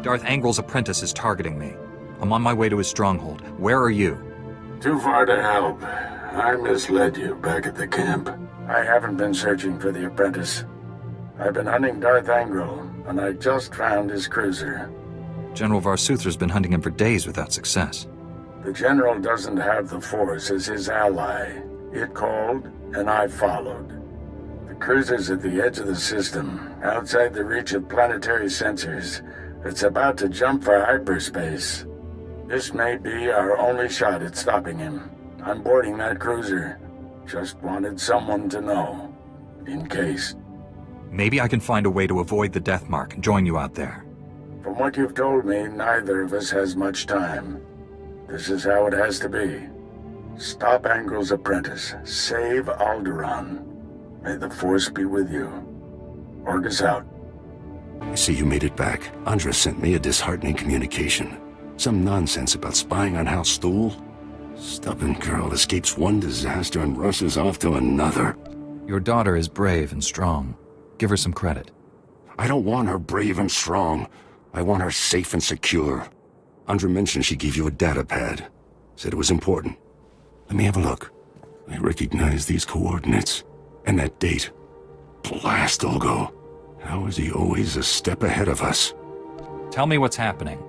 Darth Angrel's apprentice is targeting me. I'm on my way to his stronghold. Where are you? Too far to help. I misled you back at the camp. I haven't been searching for the apprentice. I've been hunting Darth Angrel, and I just found his cruiser. General Varsuther's been hunting him for days without success. The General doesn't have the Force as his ally. It called, and I followed. The cruiser's at the edge of the system, outside the reach of planetary sensors. It's about to jump for hyperspace. This may be our only shot at stopping him. I'm boarding that cruiser. Just wanted someone to know. In case. Maybe I can find a way to avoid the Deathmark and join you out there. From what you've told me, neither of us has much time. This is how it has to be. Stop Angrel's apprentice. Save Alderaan. May the Force be with you. Orgus out. I see you made it back. Andra sent me a disheartening communication. Some nonsense about spying on House Thule. Stubborn girl escapes one disaster and rushes off to another. Your daughter is brave and strong. Give her some credit. I don't want her brave and strong. I want her safe and secure. Andra mentioned she gave you a data pad. Said it was important. Let me have a look. I recognize these coordinates. And that date. Blast, Olgo. How is he always a step ahead of us? Tell me what's happening.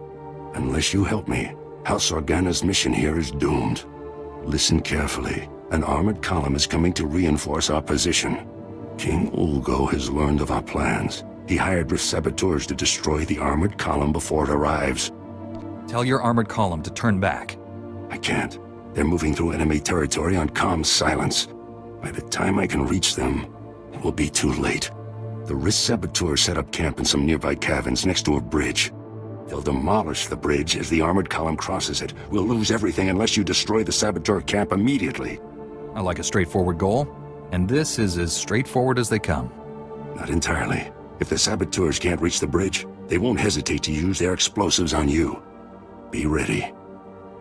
Unless you help me, House Organa's mission here is doomed. Listen carefully. An armored column is coming to reinforce our position. King Ulgo has learned of our plans. He hired saboteurs to destroy the armored column before it arrives. Tell your armored column to turn back. I can't. They're moving through enemy territory on comm silence. By the time I can reach them, it will be too late. The Risk saboteurs set up camp in some nearby caverns next to a bridge. They'll demolish the bridge as the armored column crosses it. We'll lose everything unless you destroy the saboteur camp immediately. I like a straightforward goal, and this is as straightforward as they come. Not entirely. If the saboteurs can't reach the bridge, they won't hesitate to use their explosives on you. Be ready.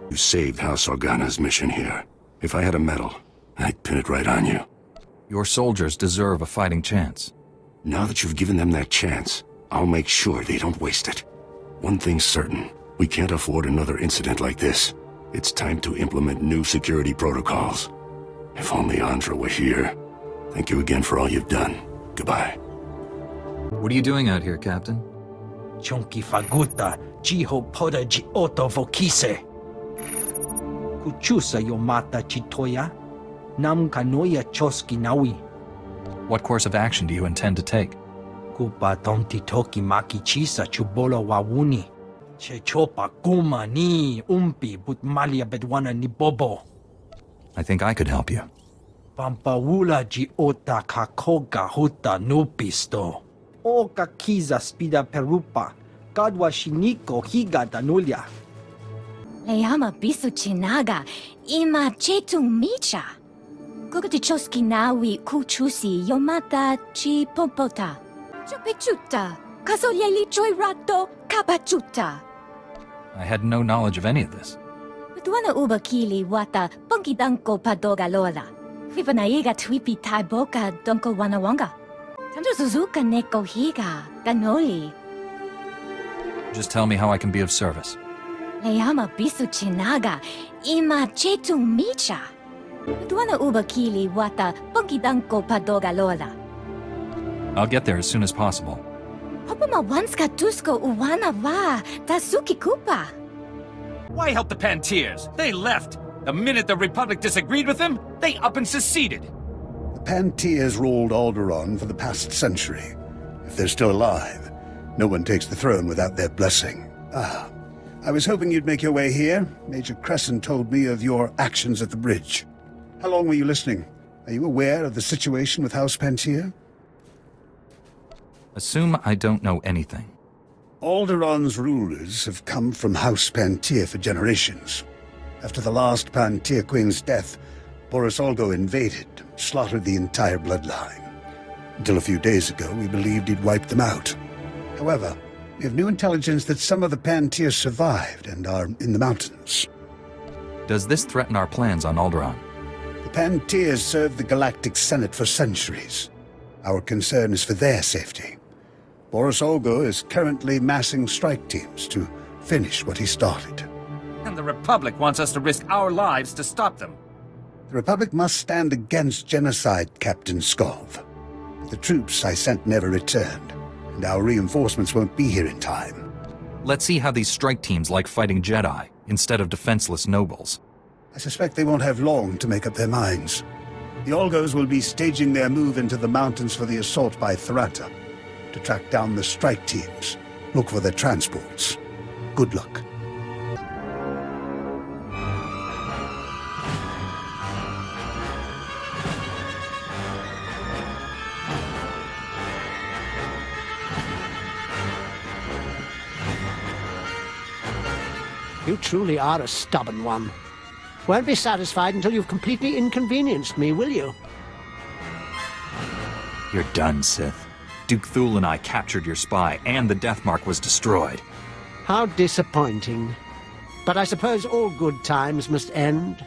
You saved House Organa's mission here. If I had a medal, I'd pin it right on you. Your soldiers deserve a fighting chance. Now that you've given them that chance, I'll make sure they don't waste it. One thing's certain. We can't afford another incident like this. It's time to implement new security protocols. If only Andra were here. Thank you again for all you've done. Goodbye. What are you doing out here, Captain? Chonki faguta, jiho poda ji oto vokise. Kuchusa yomata chitoya, nam kanoya choski nawi. What course of action do you intend to take? Kupa tonti toki maki chisa chubolo wawuni. Che chopa kuma ni umpi but malia bedwana ni bobo. I think I could help you. Pampawula ji ota kakoga huta nupisto. Oka kiza spida perupa. Kadwa shiniko higa danulia. Leama bisu chinaga. Ima chetu micha. Kukatichoski nawi kuchusi yomata chi popota. Chupichuta. Kasolyeli choi rato kapachuta. I had no knowledge of any of this. Tuana uba kili wata punki danko padoga lola. Fipanaiga twipi taiboka donko wanawanga. Tanto Suzuka neko higa ganoli. Just tell me how I can be of service. Leama bisu chinaga. Ima chetu micha. Tuana uba kili wata punki danko padoga lola. I'll get there as soon as possible. Hopama wanska tusko uwana wa tasuki kupa. Why help the Pantiers? They left. The minute the Republic disagreed with them, they up and seceded. The Pantiers ruled Alderaan for the past century. If they're still alive, no one takes the throne without their blessing. Ah, I was hoping you'd make your way here. Major Crescent told me of your actions at the bridge. How long were you listening? Are you aware of the situation with House Pantier? Assume I don't know anything. Alderaan's rulers have come from House Pantier for generations. After the last Pantier Queen's death, Boris Olgo invaded, slaughtered the entire bloodline. Until a few days ago, we believed he'd wiped them out. However, we have new intelligence that some of the Pantiers survived and are in the mountains. Does this threaten our plans on Alderaan? The Pantiers served the Galactic Senate for centuries. Our concern is for their safety. Boris Olgo is currently massing strike teams to finish what he started. And the Republic wants us to risk our lives to stop them. The Republic must stand against genocide, Captain Skov. The troops I sent never returned, and our reinforcements won't be here in time. Let's see how these strike teams like fighting Jedi instead of defenseless nobles. I suspect they won't have long to make up their minds. The Olgos will be staging their move into the mountains for the assault by Tharanta. To track down the strike teams, look for their transports. Good luck. You truly are a stubborn one. Won't be satisfied until you've completely inconvenienced me, will you? You're done, Sith. Duke Thul and I captured your spy, and the Death Mark was destroyed. How disappointing. But I suppose all good times must end.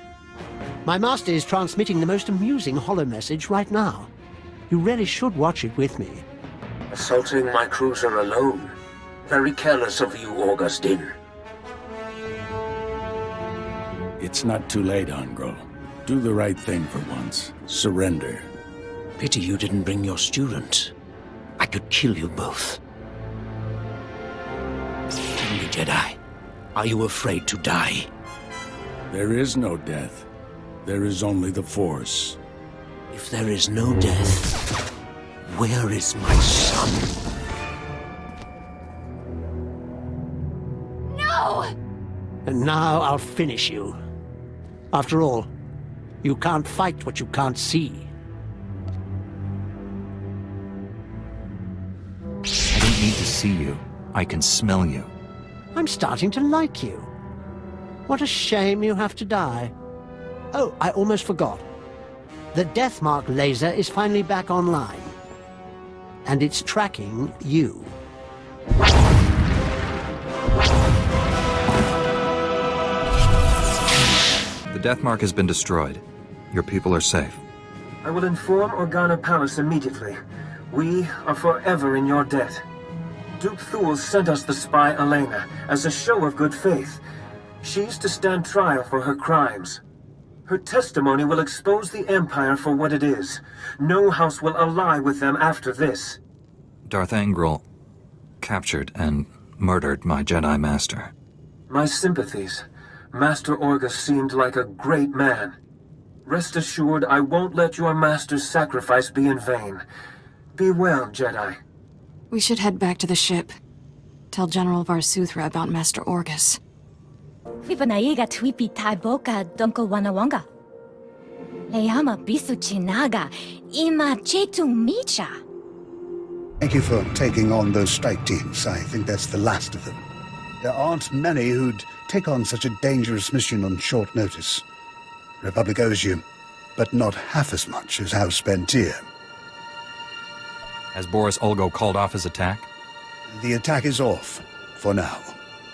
My master is transmitting the most amusing holomessage right now. You really should watch it with me. Assaulting my cruiser alone. Very careless of you, Augustine. It's not too late, Angro. Do the right thing for once. Surrender. Pity you didn't bring your student. I could kill you both. Tell me, Jedi, are you afraid to die? There is no death. There is only the Force. If there is no death, where is my son? No! And now I'll finish you. After all, you can't fight what you can't see. I don't need to see you. I can smell you. I'm starting to like you. What a shame you have to die. Oh, I almost forgot. The Deathmark laser is finally back online. And it's tracking you. The Deathmark has been destroyed. Your people are safe. I will inform Organa Palace immediately. We are forever in your debt. Duke Thule sent us the spy Elena as a show of good faith. She's to stand trial for her crimes. Her testimony will expose the Empire for what it is. No house will ally with them after this. Darth Angral captured and murdered my Jedi Master. My sympathies. Master Orgus seemed like a great man. Rest assured, I won't let your master's sacrifice be in vain. Be well, Jedi. We should head back to the ship. Tell General Varsuthra about Master Orgus. Fipanaiga twipi taiboka donko wanawanga. Leama bisu chinaga ima chetu micha. Thank you for taking on those strike teams. I think that's the last of them. There aren't many who'd take on such a dangerous mission on short notice. The Republic owes you, but not half as much as House Pentir. Has Boris Olgo called off his attack? The attack is off, for now.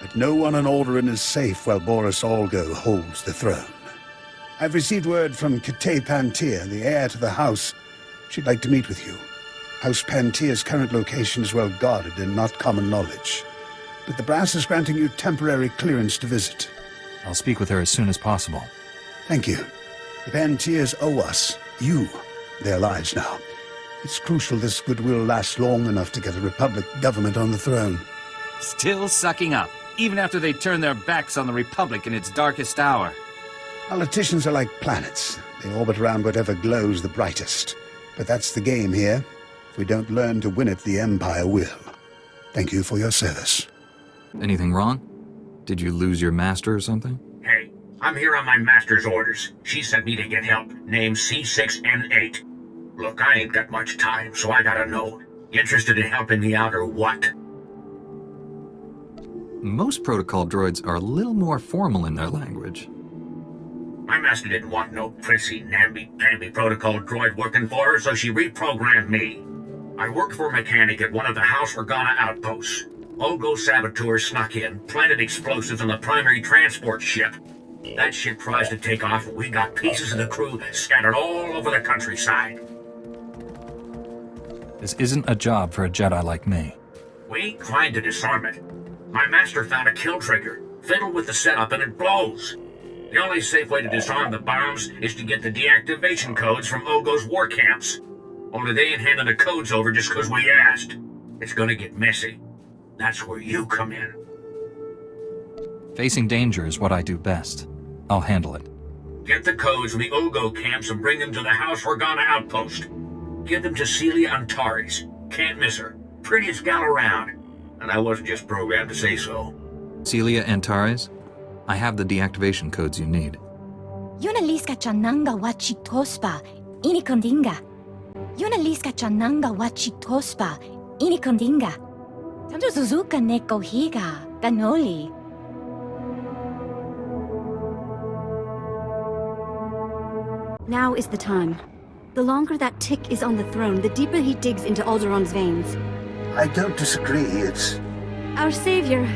But no one on Alderaan is safe while Boris Olgo holds the throne. I've received word from Kate Pantir, the heir to the house. She'd like to meet with you. House Pantir's current location is well guarded and not common knowledge. But the brass is granting you temporary clearance to visit. I'll speak with her as soon as possible. Thank you. The Pantirs owe us, you, their lives now. It's crucial this goodwill lasts long enough to get a Republic government on the throne. Still sucking up, even after they turn their backs on the Republic in its darkest hour. Politicians are like planets. They orbit around whatever glows the brightest. But that's the game here. If we don't learn to win it, the Empire will. Thank you for your service. Anything wrong? Did you lose your master or something? Hey, I'm here on my master's orders. She sent me to get help. Name C6N8. Look, I ain't got much time, so I gotta know. You interested in helping me out or what? Most protocol droids are a little more formal in their language. My master didn't want no prissy, namby-pamby protocol droid working for her, so she reprogrammed me. I worked for a mechanic at one of the House Organa outposts. Olgo saboteurs snuck in, planted explosives on the primary transport ship. That ship tries to take off, and we got pieces of the crew scattered all over the countryside. This isn't a job for a Jedi like me. We ain't trying to disarm it. My master found a kill trigger, fiddled with the setup, and it blows. The only safe way to disarm the bombs is to get the deactivation codes from Olgo's war camps. Only they ain't handing the codes over just because we asked. It's gonna get messy. That's where you come in. Facing danger is what I do best. I'll handle it. Get the codes from the Olgo camps and bring them to the House Organa outpost. Give them to Celia Antares. Can't miss her. Prettiest gal around. And I wasn't just programmed to say so. Celia Antares? I have the deactivation codes you need. Yuna liska chananga wachi tospa, ini kondinga. Yuna liska chananga wachi tospa, ini kondinga. Tanto Suzuka neko higa, ganoli. Now is the time. The longer that tick is on the throne, the deeper he digs into Alderaan's veins. I don't disagree, it's... Our savior.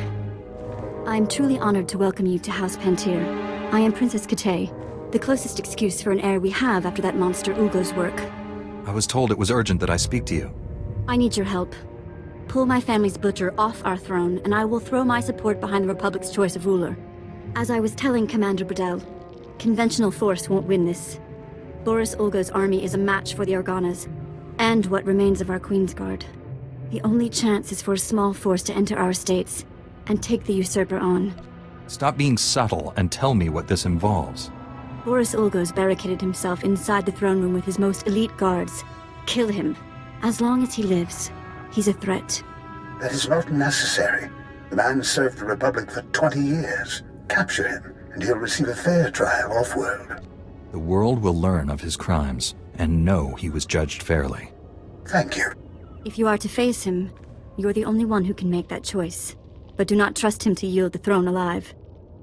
I am truly honored to welcome you to House Pentir. I am Princess Kate, the closest excuse for an heir we have after that monster Ugo's work. I was told it was urgent that I speak to you. I need your help. Pull my family's butcher off our throne, and I will throw my support behind the Republic's choice of ruler. As I was telling Commander Bradell, conventional force won't win this. Boris Olga's army is a match for the Organas, and what remains of our Queensguard. The only chance is for a small force to enter our states and take the usurper on. Stop being subtle and tell me what this involves. Boris Olga's barricaded himself inside the throne room with his most elite guards. Kill him. As long as he lives, he's a threat. That is not necessary. The man served the Republic for 20 years. Capture him, and he'll receive a fair trial off-world. The world will learn of his crimes and know he was judged fairly. Thank you. If you are to face him, you're the only one who can make that choice. But do not trust him to yield the throne alive.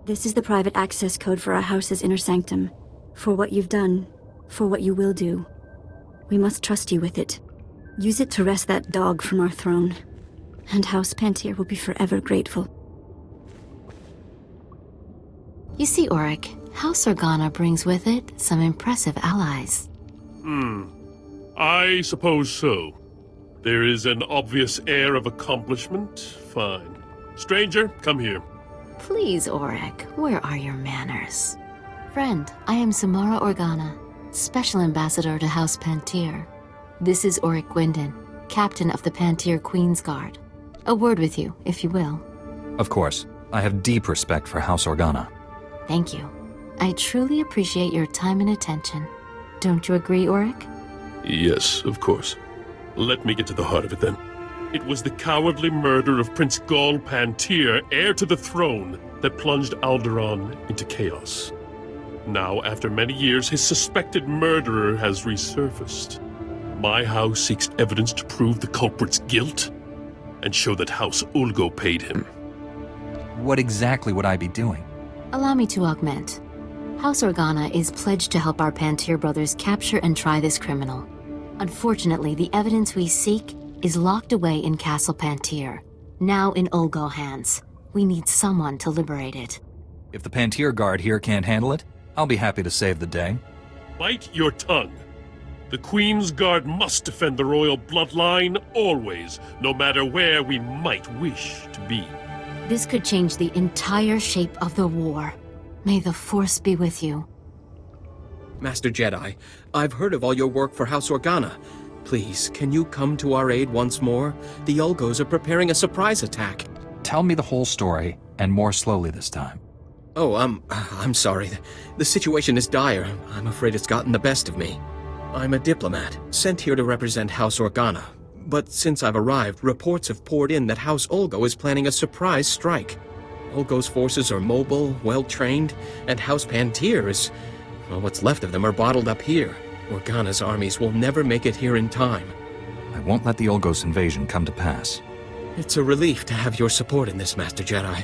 This is the private access code for our house's inner sanctum. For what you've done, for what you will do. We must trust you with it. Use it to wrest that dog from our throne. And House Pantier will be forever grateful. You see, Auric, House Organa brings with it some impressive allies. I suppose so. There is an obvious air of accomplishment. Fine. Stranger, come here. Please, Auric, where are your manners? Friend, I am Samara Organa, Special Ambassador to House Pantier. This is Auric Gwendon, Captain of the Pantier Queensguard. A word with you, if you will. Of course. I have deep respect for House Organa. Thank you. I truly appreciate your time and attention. Don't you agree, Auric? Yes, of course. Let me get to the heart of it then. It was the cowardly murder of Prince Gol Pantier, heir to the throne, that plunged Alderaan into chaos. Now, after many years, his suspected murderer has resurfaced. My house seeks evidence to prove the culprit's guilt and show that House Ulgo paid him. What exactly would I be doing? Allow me to augment. House Organa is pledged to help our Pantier brothers capture and try this criminal. Unfortunately, the evidence we seek is locked away in Castle Pantier, now in Ulgo hands. We need someone to liberate it. If the Pantier Guard here can't handle it, I'll be happy to save the day. Bite your tongue. The Queen's Guard must defend the royal bloodline always, no matter where we might wish to be. This could change the entire shape of the war. May the Force be with you. Master Jedi, I've heard of all your work for House Organa. Please, can you come to our aid once more? The Ulgos are preparing a surprise attack. Tell me the whole story, and more slowly this time. Oh, I'm sorry. The situation is dire. I'm afraid it's gotten the best of me. I'm a diplomat, sent here to represent House Organa. But since I've arrived, reports have poured in that House Ulgo is planning a surprise strike. Ulgo's forces are mobile, well-trained, and House Pantier is... well, what's left of them are bottled up here. Organa's armies will never make it here in time. I won't let the Ulgos invasion come to pass. It's a relief to have your support in this, Master Jedi.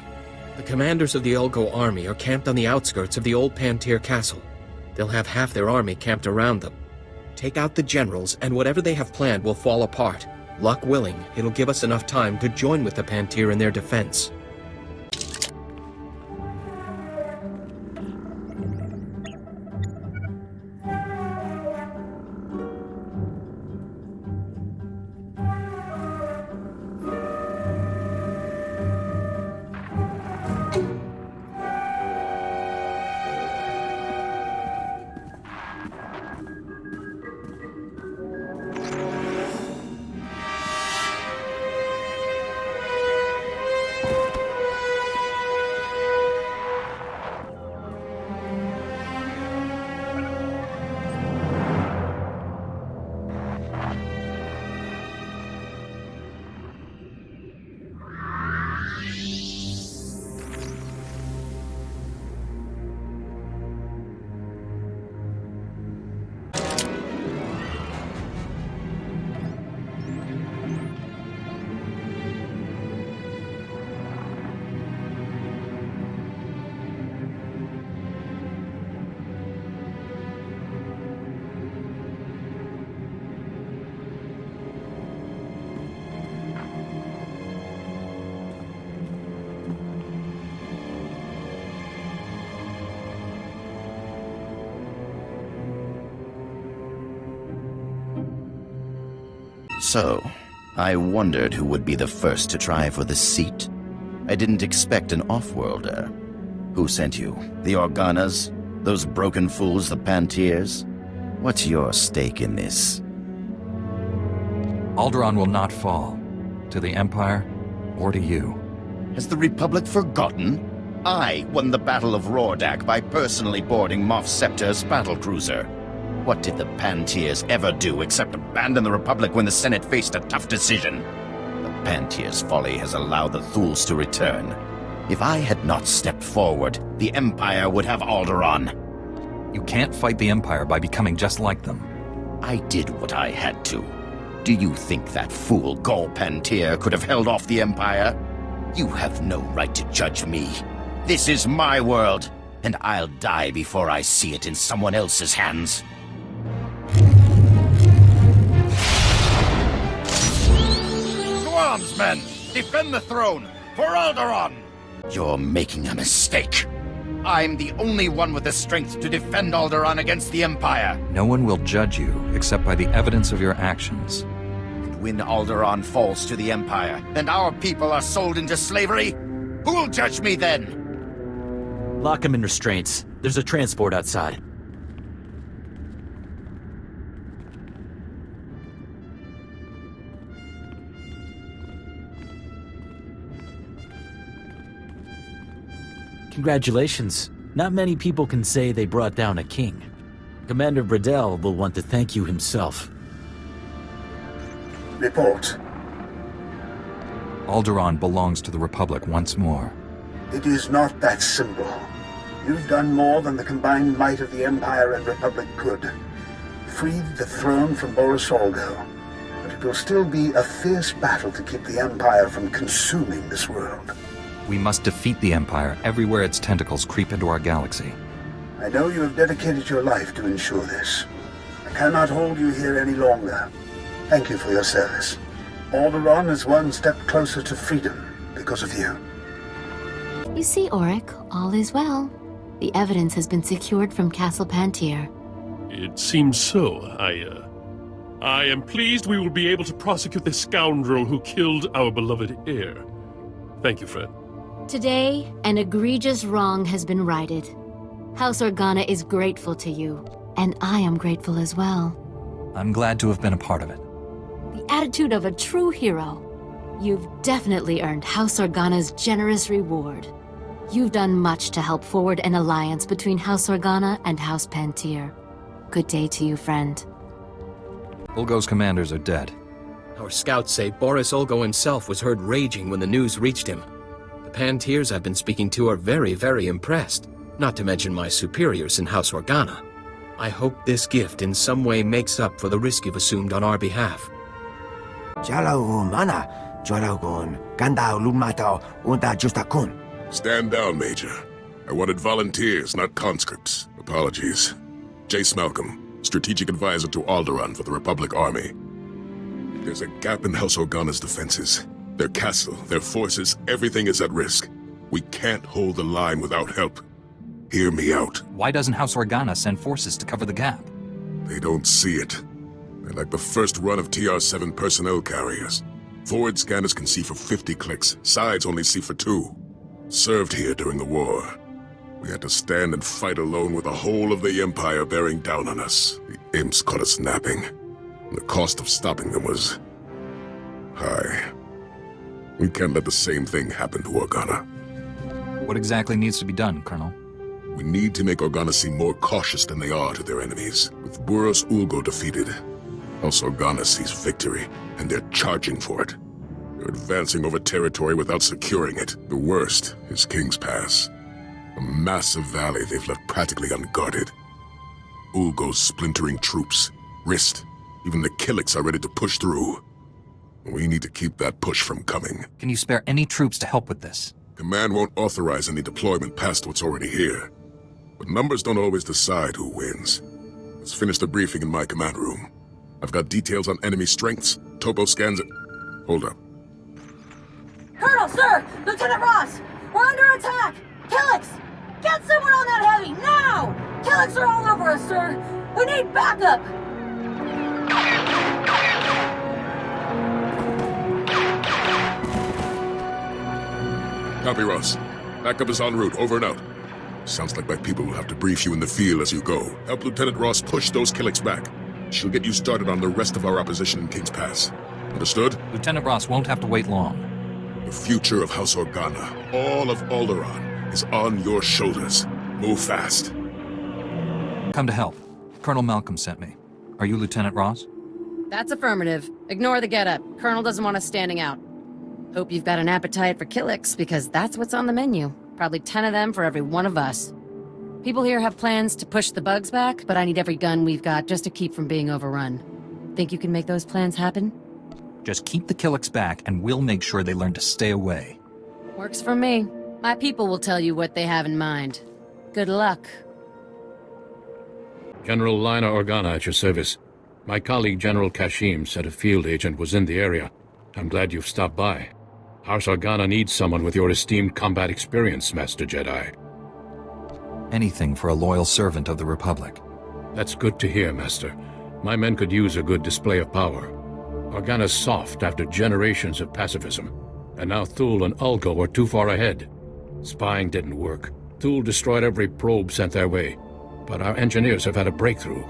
The commanders of the Ulgo army are camped on the outskirts of the old Pantier castle. They'll have half their army camped around them. Take out the generals, and whatever they have planned will fall apart. Luck willing, it'll give us enough time to join with the Pantier in their defense. So, I wondered who would be the first to try for the seat. I didn't expect an off-worlder. Who sent you? The Organas? Those broken fools, the Pantiers? What's your stake in this? Alderaan will not fall. To the Empire, or to you. Has the Republic forgotten? I won the Battle of Rordak by personally boarding Moff Scepter's battlecruiser. What did the Pantiers ever do except abandon the Republic when the Senate faced a tough decision? The Pantiers' folly has allowed the Thuls to return. If I had not stepped forward, the Empire would have Alderaan. You can't fight the Empire by becoming just like them. I did what I had to. Do you think that fool Gol Pantier could have held off the Empire? You have no right to judge me. This is my world, and I'll die before I see it in someone else's hands. To arms, men! Defend the throne! For Alderaan! You're making a mistake. I'm the only one with the strength to defend Alderaan against the Empire. No one will judge you except by the evidence of your actions. And when Alderaan falls to the Empire, and our people are sold into slavery, who'll judge me then? Lock him in restraints. There's a transport outside. Congratulations. Not many people can say they brought down a king. Commander Bradell will want to thank you himself. Report. Alderaan belongs to the Republic once more. It is not that simple. You've done more than the combined might of the Empire and Republic could. Freed the throne from Boris Olgo. But it will still be a fierce battle to keep the Empire from consuming this world. We must defeat the Empire everywhere its tentacles creep into our galaxy. I know you have dedicated your life to ensure this. I cannot hold you here any longer. Thank you for your service. Alderaan is one step closer to freedom because of you. You see, Auric, all is well. The evidence has been secured from Castle Pantier. It seems so. I am pleased we will be able to prosecute the scoundrel who killed our beloved heir. Thank you, friend. Today, an egregious wrong has been righted. House Organa is grateful to you, and I am grateful as well. I'm glad to have been a part of it. The attitude of a true hero. You've definitely earned House Organa's generous reward. You've done much to help forward an alliance between House Organa and House Pantier. Good day to you, friend. Ulgo's commanders are dead. Our scouts say Boris Olgo himself was heard raging when the news reached him. The Pantiers I've been speaking to are very, very impressed, not to mention my superiors in House Organa. I hope this gift in some way makes up for the risk you've assumed on our behalf. Stand down, Major. I wanted volunteers, not conscripts. Apologies. Jace Malcolm, Strategic Advisor to Alderaan for the Republic Army. There's a gap in House Organa's defenses. Their castle, their forces, everything is at risk. We can't hold the line without help. Hear me out. Why doesn't House Organa send forces to cover the gap? They don't see it. They're like the first run of TR-7 personnel carriers. Forward scanners can see for 50 clicks. Sides only see for 2. Served here during the war. We had to stand and fight alone with the whole of the Empire bearing down on us. The imps caught us napping. And the cost of stopping them was high. We can't let the same thing happen to Organa. What exactly needs to be done, Colonel? We need to make Organa seem more cautious than they are to their enemies. With Boros Ulgo defeated, House Organa sees victory, and they're charging for it. They're advancing over territory without securing it. The worst is King's Pass. A massive valley they've left practically unguarded. Ulgo's splintering troops, Rist, even the Killiks are ready to push through. We need to keep that push from coming. Can you spare any troops to help with this? Command won't authorize any deployment past what's already here. But numbers don't always decide who wins. Let's finish the briefing in my command room. I've got details on enemy strengths, topo scans, and... Hold up. Colonel, sir! Lieutenant Ross! We're under attack! Killiks! Get someone on that heavy, now! Killiks are all over us, sir! We need backup! Copy, Ross. Backup is en route. Over and out. Sounds like my people will have to brief you in the field as you go. Help Lieutenant Ross push those Killiks back. She'll get you started on the rest of our opposition in King's Pass. Understood? Lieutenant Ross won't have to wait long. The future of House Organa, all of Alderaan, is on your shoulders. Move fast. Come to help. Colonel Malcolm sent me. Are you Lieutenant Ross? That's affirmative. Ignore the getup. Colonel doesn't want us standing out. Hope you've got an appetite for Killiks, because that's what's on the menu. Probably 10 of them for every one of us. People here have plans to push the bugs back, but I need every gun we've got just to keep from being overrun. Think you can make those plans happen? Just keep the Killiks back, and we'll make sure they learn to stay away. Works for me. My people will tell you what they have in mind. Good luck. General Lina Organa at your service. My colleague General Kashim said a field agent was in the area. I'm glad you've stopped by. House Organa needs someone with your esteemed combat experience, Master Jedi. Anything for a loyal servant of the Republic. That's good to hear, Master. My men could use a good display of power. Organa's soft after generations of pacifism, and now Thule and Ulgo are too far ahead. Spying didn't work. Thule destroyed every probe sent their way, but our engineers have had a breakthrough.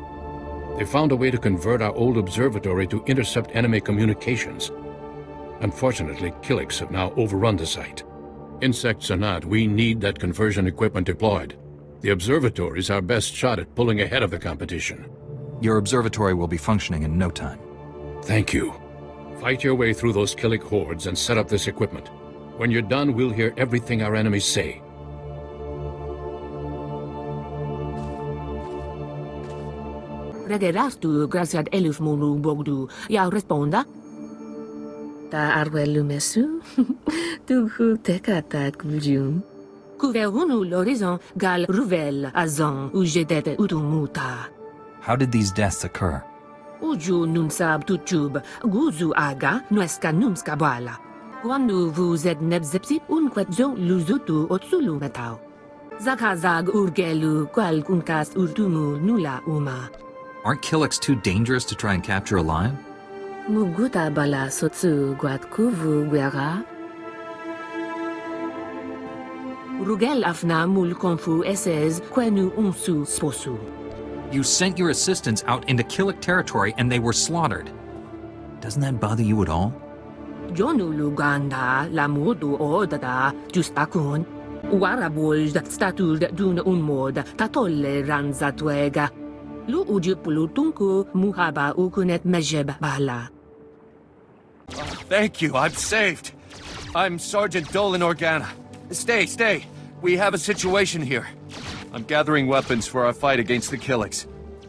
They found a way to convert our old observatory to intercept enemy communications. Unfortunately, Killiks have now overrun the site. Insects or not, we need that conversion equipment deployed. The observatory is our best shot at pulling ahead of the competition. Your observatory will be functioning in no time. Thank you. Fight your way through those Killik hordes and set up this equipment. When you're done, we'll hear everything our enemies say. Regerastu graciad elus mulu bogdu. Ya responda? Ta arwelu mesu? Tuhu tekata kuljum. Kuverunu l'horizon gal ruvel azon ujedete utumuta. How did these deaths occur? Uju nunsab tutub, guzu aga nuesca numska bala. Quando vous êtes nebzepsi unquetzo luzutu otsulu metau. Zakazag urgelu qual kunkas urtumu nula uma. Aren't Killiks too dangerous to try and capture alive? Muguta bala sotsu guatkuvu guerra. Rugel afna mul konfu eses quenu unsu sposu. You sent your assistants out into Killik territory and they were slaughtered. Doesn't that bother you at all? Jonu luganda la modu odada justakun. Warabuld statud dun unmod tatolle ranzatuega. Lu ujipulutunku muhaba ukunet mejeb bala. Thank you, I'm saved. I'm Sergeant Dolan Organa. Stay. We have a situation here. I'm gathering weapons for our fight against the Killiks.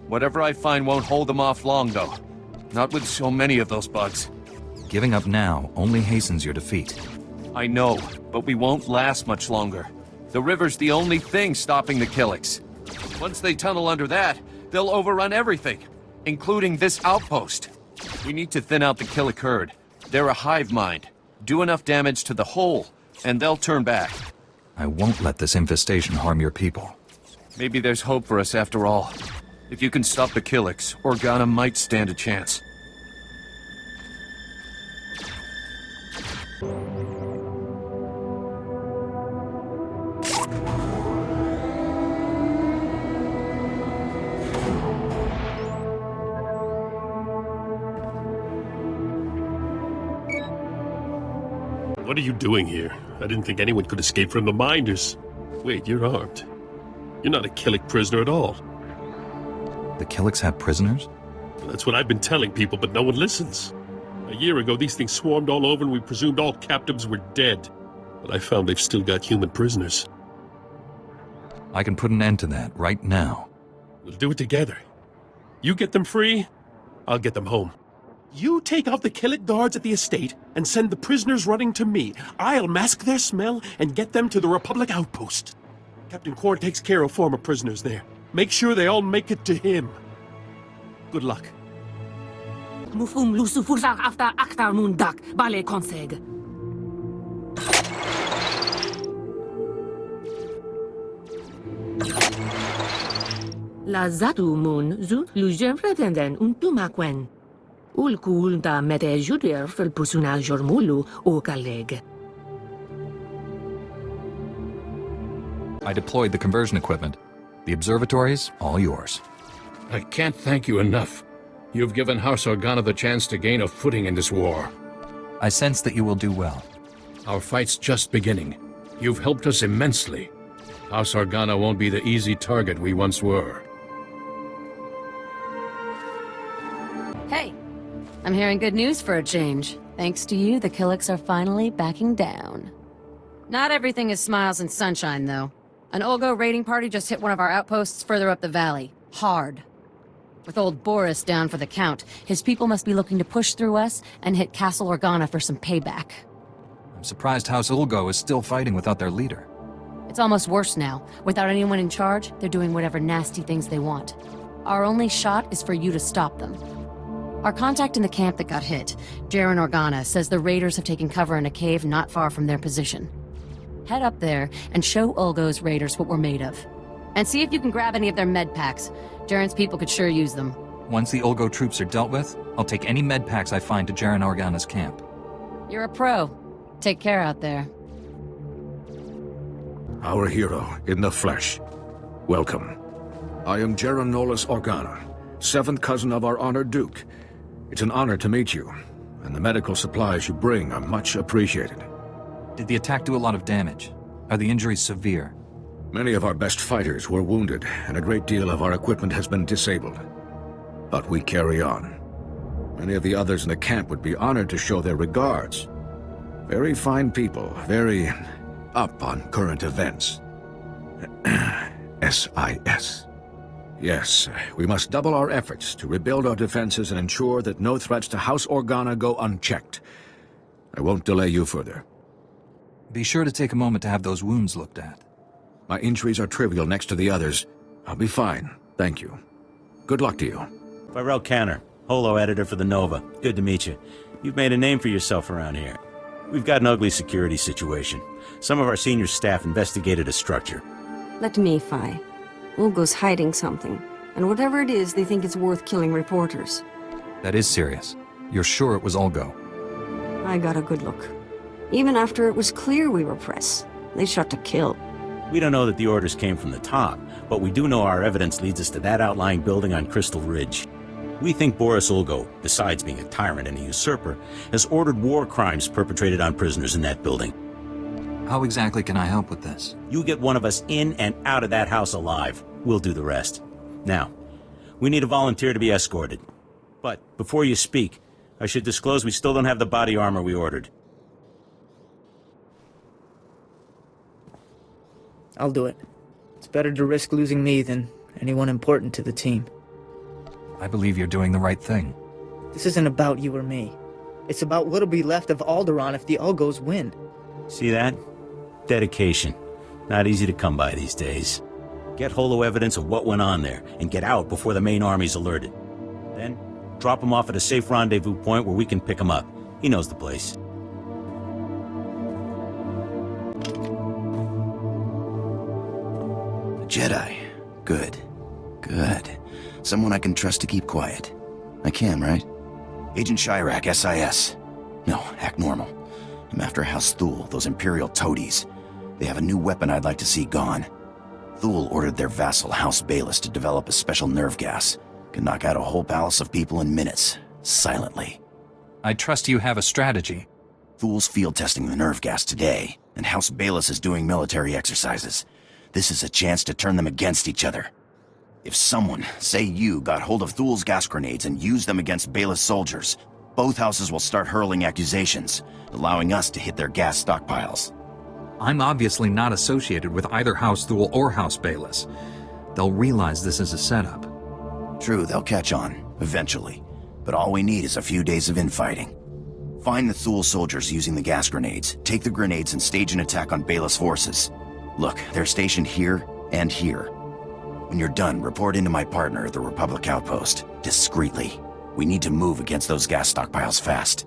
Whatever I find won't hold them off long, though. Not with so many of those bugs. Giving up now only hastens your defeat. I know, but we won't last much longer. The river's the only thing stopping the Killiks. Once they tunnel under that, they'll overrun everything, including this outpost. We need to thin out the Killik herd. They're a hive mind. Do enough damage to the whole, and they'll turn back. I won't let this infestation harm your people. Maybe there's hope for us after all. If you can stop the Killiks, Organa might stand a chance. What are you doing here? I didn't think anyone could escape from the Minders. Wait, you're armed. You're not a Killik prisoner at all. The Killiks have prisoners? That's what I've been telling people, but no one listens. A year ago, these things swarmed all over and we presumed all captives were dead. But I found they've still got human prisoners. I can put an end to that right now. We'll do it together. You get them free, I'll get them home. You take out the Killik guards at the estate and send the prisoners running to me. I'll mask their smell and get them to the Republic outpost. Captain Khaar takes care of former prisoners there. Make sure they all make it to him. Good luck. Mufum lusu fursak after aktar mundak bale konseg. La zatu mun zu lujem pretenden untumakwen. Ulkul da mete judir fel pusuna jormulu o kaleg. I deployed the conversion equipment. The observatory's all yours. I can't thank you enough. You've given House Organa the chance to gain a footing in this war. I sense that you will do well. Our fight's just beginning. You've helped us immensely. House Organa won't be the easy target we once were. Hey, I'm hearing good news for a change. Thanks to you, the Killiks are finally backing down. Not everything is smiles and sunshine, though. An Olgo raiding party just hit one of our outposts further up the valley. Hard. With old Boris down for the count, his people must be looking to push through us and hit Castle Organa for some payback. I'm surprised House Ulgo is still fighting without their leader. It's almost worse now. Without anyone in charge, they're doing whatever nasty things they want. Our only shot is for you to stop them. Our contact in the camp that got hit, Jaren Organa, says the raiders have taken cover in a cave not far from their position. Head up there and show Ulgo's raiders what we're made of. And see if you can grab any of their med packs. Jaren's people could sure use them. Once the Ulgo troops are dealt with, I'll take any med packs I find to Jaren Organa's camp. You're a pro. Take care out there. Our hero in the flesh. Welcome. I am Jaren Organa, 7th cousin of our honored Duke. It's an honor to meet you, and the medical supplies you bring are much appreciated. Did the attack do a lot of damage? Are the injuries severe? Many of our best fighters were wounded, and a great deal of our equipment has been disabled. But we carry on. Many of the others in the camp would be honored to show their regards. Very fine people, very up on current events. SIS. Yes, we must double our efforts to rebuild our defenses and ensure that no threats to House Organa go unchecked. I won't delay you further. Be sure to take a moment to have those wounds looked at. My injuries are trivial next to the others. I'll be fine, thank you. Good luck to you. Varel Kanner, Holo editor for the Nova. Good to meet you. You've made a name for yourself around here. We've got an ugly security situation. Some of our senior staff investigated a structure. Let me, Fi. Ulgo's hiding something, and whatever it is, they think it's worth killing reporters. That is serious. You're sure it was Ulgo? I got a good look. Even after it was clear we were press, they shot to kill. We don't know that the orders came from the top, but we do know our evidence leads us to that outlying building on Crystal Ridge. We think Boris Ulgo, besides being a tyrant and a usurper, has ordered war crimes perpetrated on prisoners in that building. How exactly can I help with this? You get one of us in and out of that house alive. We'll do the rest. Now, we need a volunteer to be escorted. But before you speak, I should disclose we still don't have the body armor we ordered. I'll do it. It's better to risk losing me than anyone important to the team. I believe you're doing the right thing. This isn't about you or me. It's about what'll be left of Alderaan if the Ulgos win. See that? Dedication. Not easy to come by these days. Get holo evidence of what went on there, and get out before the main army's alerted. Then, drop him off at a safe rendezvous point where we can pick him up. He knows the place. Jedi. Good. Good. Someone I can trust to keep quiet. I can, right? Agent Chirac, SIS. No, act normal. I'm after House Thule, those Imperial toadies. They have a new weapon I'd like to see gone. Thule ordered their vassal, House Bayless, to develop a special nerve gas. Can knock out a whole palace of people in minutes. Silently. I trust you have a strategy. Thule's field testing the nerve gas today, and House Bayless is doing military exercises. This is a chance to turn them against each other. If someone, say you, got hold of Thule's gas grenades and used them against Bayless soldiers, both houses will start hurling accusations, allowing us to hit their gas stockpiles. I'm obviously not associated with either House Thule or House Bayless. They'll realize this is a setup. True, they'll catch on, eventually. But all we need is a few days of infighting. Find the Thule soldiers using the gas grenades, take the grenades and stage an attack on Bayless forces. Look, they're stationed here and here. When you're done, report into my partner at the Republic outpost, discreetly. We need to move against those gas stockpiles fast.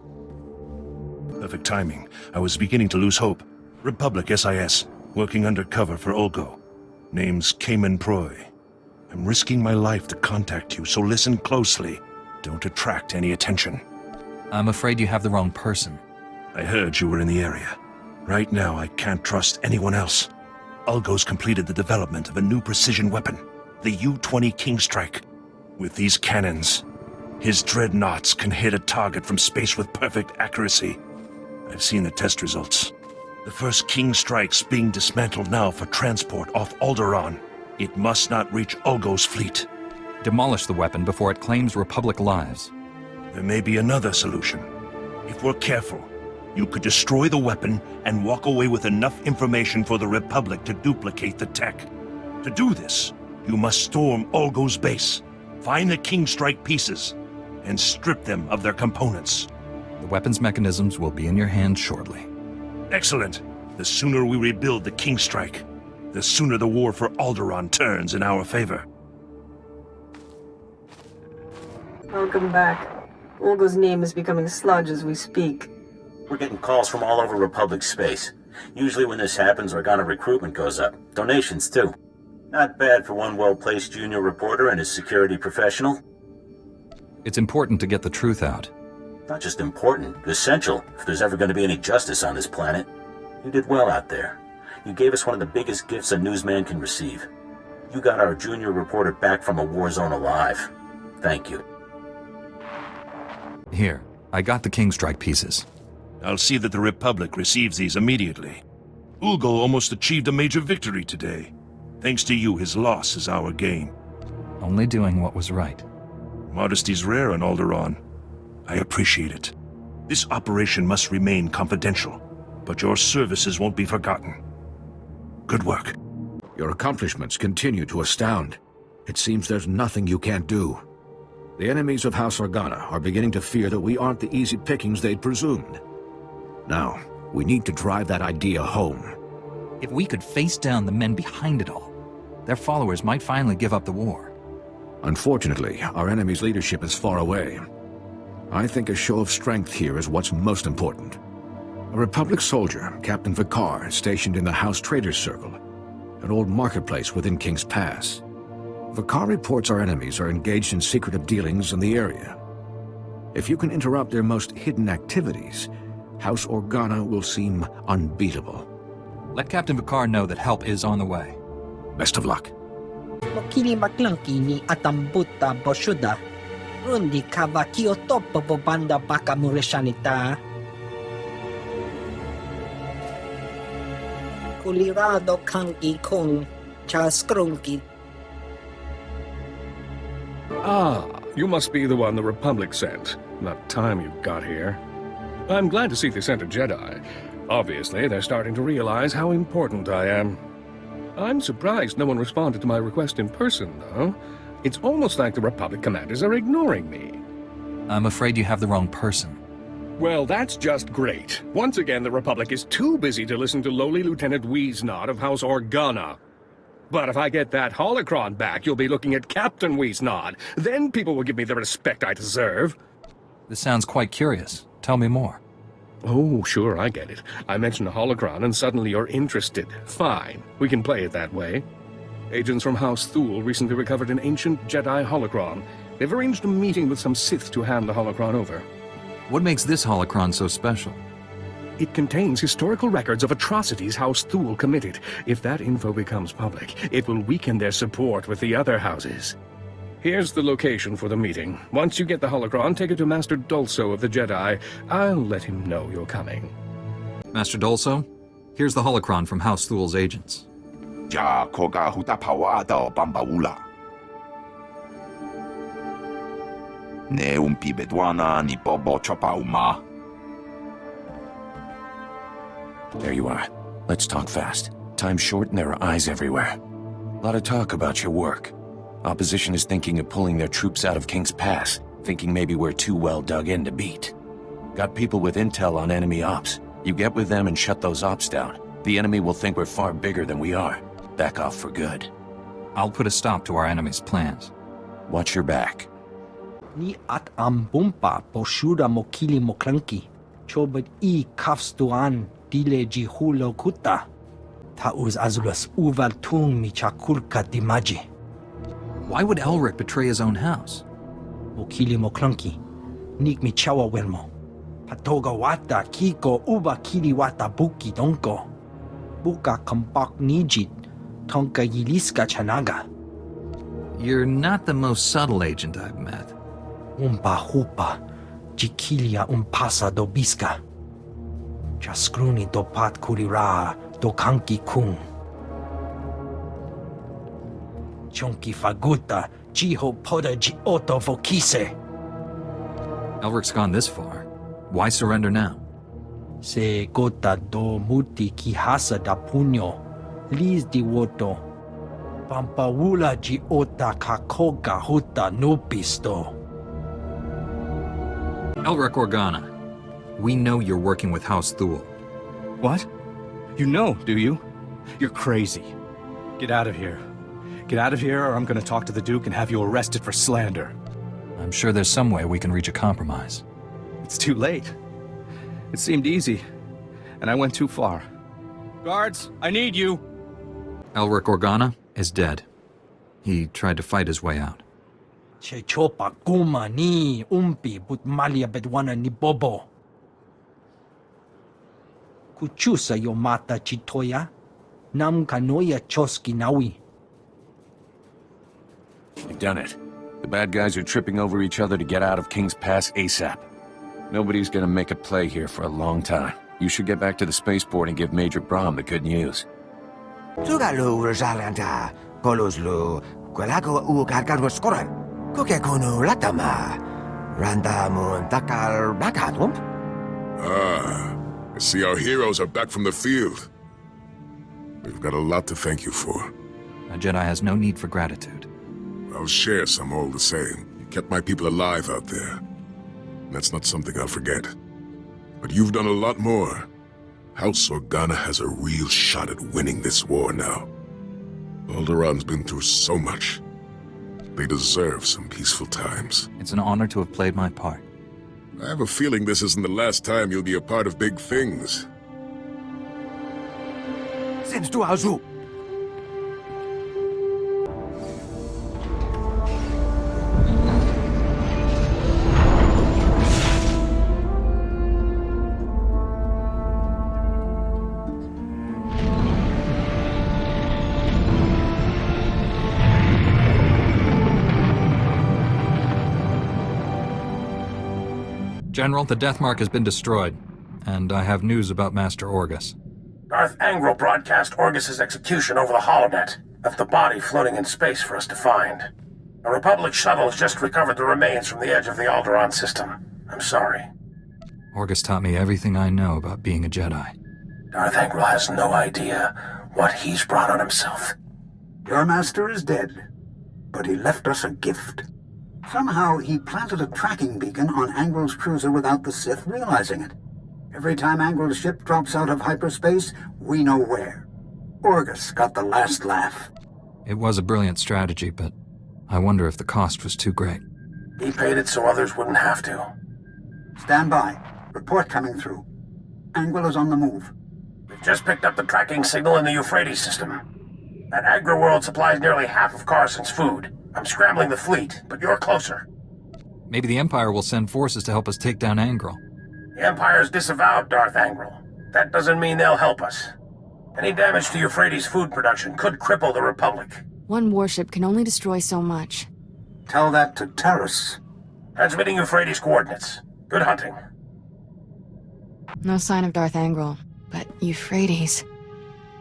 Perfect timing. I was beginning to lose hope. Republic SIS, working undercover for Ulgo. Name's Cayman Proy. I'm risking my life to contact you, so listen closely. Don't attract any attention. I'm afraid you have the wrong person. I heard you were in the area. Right now, I can't trust anyone else. Ulgo's completed the development of a new precision weapon, the U-20 Kingstrike. With these cannons, his dreadnoughts can hit a target from space with perfect accuracy. I've seen the test results. The first Kingstrike's being dismantled now for transport off Alderaan. It must not reach Ulgo's fleet. Demolish the weapon before it claims Republic lives. There may be another solution. If we're careful, you could destroy the weapon and walk away with enough information for the Republic to duplicate the tech. To do this, you must storm Ulgo's base, find the Kingstrike pieces, and strip them of their components. The weapon's mechanisms will be in your hands shortly. Excellent. The sooner we rebuild the Kingstrike, the sooner the war for Alderaan turns in our favor. Welcome back. Ulgo's name is becoming sludge as we speak. We're getting calls from all over Republic space. Usually when this happens, Organa recruitment goes up. Donations, too. Not bad for one well-placed junior reporter and his security professional. It's important to get the truth out. Not just important, essential, if there's ever going to be any justice on this planet. You did well out there. You gave us one of the biggest gifts a newsman can receive. You got our junior reporter back from a war zone alive. Thank you. Here, I got the Kingstrike pieces. I'll see that the Republic receives these immediately. Ulgo almost achieved a major victory today. Thanks to you, his loss is our gain. Only doing what was right. Modesty's rare on Alderaan. I appreciate it. This operation must remain confidential, but your services won't be forgotten. Good work. Your accomplishments continue to astound. It seems there's nothing you can't do. The enemies of House Organa are beginning to fear that we aren't the easy pickings they'd presumed. Now, we need to drive that idea home. If we could face down the men behind it all, their followers might finally give up the war. Unfortunately, our enemy's leadership is far away. I think a show of strength here is what's most important. A Republic soldier, Captain Khaar, stationed in the House Traders Circle, an old marketplace within King's Pass. Khaar reports our enemies are engaged in secretive dealings in the area. If you can interrupt their most hidden activities, House Organa will seem unbeatable. Let Captain Khaar know that help is on the way. Best of luck. Mokili maklanki ni atambuta boshuda. Rundi kava kiotopo bobanda baka mureshanita. Kulirado kanki kung chaskrunki. Ah, you must be the one the Republic sent. That time you got here. I'm glad to see they sent a Jedi. Obviously, they're starting to realize how important I am. I'm surprised no one responded to my request in person, though. It's almost like the Republic commanders are ignoring me. I'm afraid you have the wrong person. Well, that's just great. Once again, the Republic is too busy to listen to lowly Lieutenant Wiesnod of House Organa. But if I get that holocron back, you'll be looking at Captain Wiesnod. Then people will give me the respect I deserve. This sounds quite curious. Tell me more. Oh, sure, I get it. I mention a holocron and suddenly you're interested. Fine, we can play it that way. Agents from House Thule recently recovered an ancient Jedi holocron. They've arranged a meeting with some Sith to hand the holocron over. What makes this holocron so special? It contains historical records of atrocities House Thule committed. If that info becomes public, it will weaken their support with the other houses. Here's the location for the meeting. Once you get the holocron, take it to Master Dulso of the Jedi. I'll let him know you're coming. Master Dulso, here's the holocron from House Thule's agents. Ja koga hutapawada bambaula. Ne umpi bedwana ni bobo chopauma. There you are. Let's talk fast. Time's short and there are eyes everywhere. A lot of talk about your work. Opposition is thinking of pulling their troops out of King's Pass, thinking maybe we're too well dug in to beat. Got people with intel on enemy ops. You get with them and shut those ops down. The enemy will think we're far bigger than we are. Back off for good. I'll put a stop to our enemy's plans. Watch your back. Ni at ambumpa poshuda mokili moklanki. Chobet I kafstuan dile jihulo kuta. Tauz azulus uval tung mi chakulka dimaji. Why would Elric betray his own house? Mokili moklanki. Nik mi chawa welmo. Patoga wata kiko uba kili wata buki donko. Buka kampak nijit. tonka yiliska chanaga. You're not the most subtle agent I've met. Umpa hupa, jikilia umpasa dobiska. Chaskruni dopat kurira dokanki kung. Chonki faguta, jiho poda ji oto vokise. Elric's gone this far. Why surrender now? Se gota do muti kihasa da puño, lis di woto. Pampawula ji ota kakoga huta nupisto. Elric Organa, we know you're working with House Thule. What? You know, do you? You're crazy. Get out of here. Get out of here or I'm gonna talk to the Duke and have you arrested for slander. I'm sure there's some way we can reach a compromise. It's too late. It seemed easy, and I went too far. Guards, I need you! Elric Organa is dead. He tried to fight his way out. Che chopa kuma ni umpi but malia bedwana ni bobo. Kuchusa yo mata chitoya, nam kanoya choski nawi. You've done it. The bad guys are tripping over each other to get out of King's Pass ASAP. Nobody's gonna make a play here for a long time. You should get back to the spaceport and give Major Brahm the good news. Tugalu Rosalanta, Koloslu, Kwalago Ugargarwoskoran, Kukekunu Latama, Randamun Takal Bakadwump. Ah, I see our heroes are back from the field. We've got a lot to thank you for. A Jedi has no need for gratitude. I'll share some all the same. You kept my people alive out there. That's not something I'll forget. But you've done a lot more. House Organa has a real shot at winning this war now. Alderaan's been through so much. They deserve some peaceful times. It's an honor to have played my part. I have a feeling this isn't the last time you'll be a part of big things. Since to Azu. General, the Death Mark has been destroyed, and I have news about Master Orgus. Darth Angral broadcast Orgus's execution over the holonet, left the body floating in space for us to find. A Republic shuttle has just recovered the remains from the edge of the Alderaan system. I'm sorry. Orgus taught me everything I know about being a Jedi. Darth Angral has no idea what he's brought on himself. Your master is dead, but he left us a gift. Somehow he planted a tracking beacon on Angral's cruiser without the Sith realizing it. Every time Angral's ship drops out of hyperspace, we know where. Orgus got the last laugh. It was a brilliant strategy, but I wonder if the cost was too great. He paid it so others wouldn't have to. Stand by. Report coming through. Angral is on the move. We've just picked up the tracking signal in the Euphrates system. That agri-world supplies nearly half of Carson's food. I'm scrambling the fleet, but you're closer. Maybe the Empire will send forces to help us take down Angral. The Empire's disavowed Darth Angral. That doesn't mean they'll help us. Any damage to Euphrates' food production could cripple the Republic. One warship can only destroy so much. Tell that to Terrace. Transmitting Euphrates coordinates. Good hunting. No sign of Darth Angral, but Euphrates.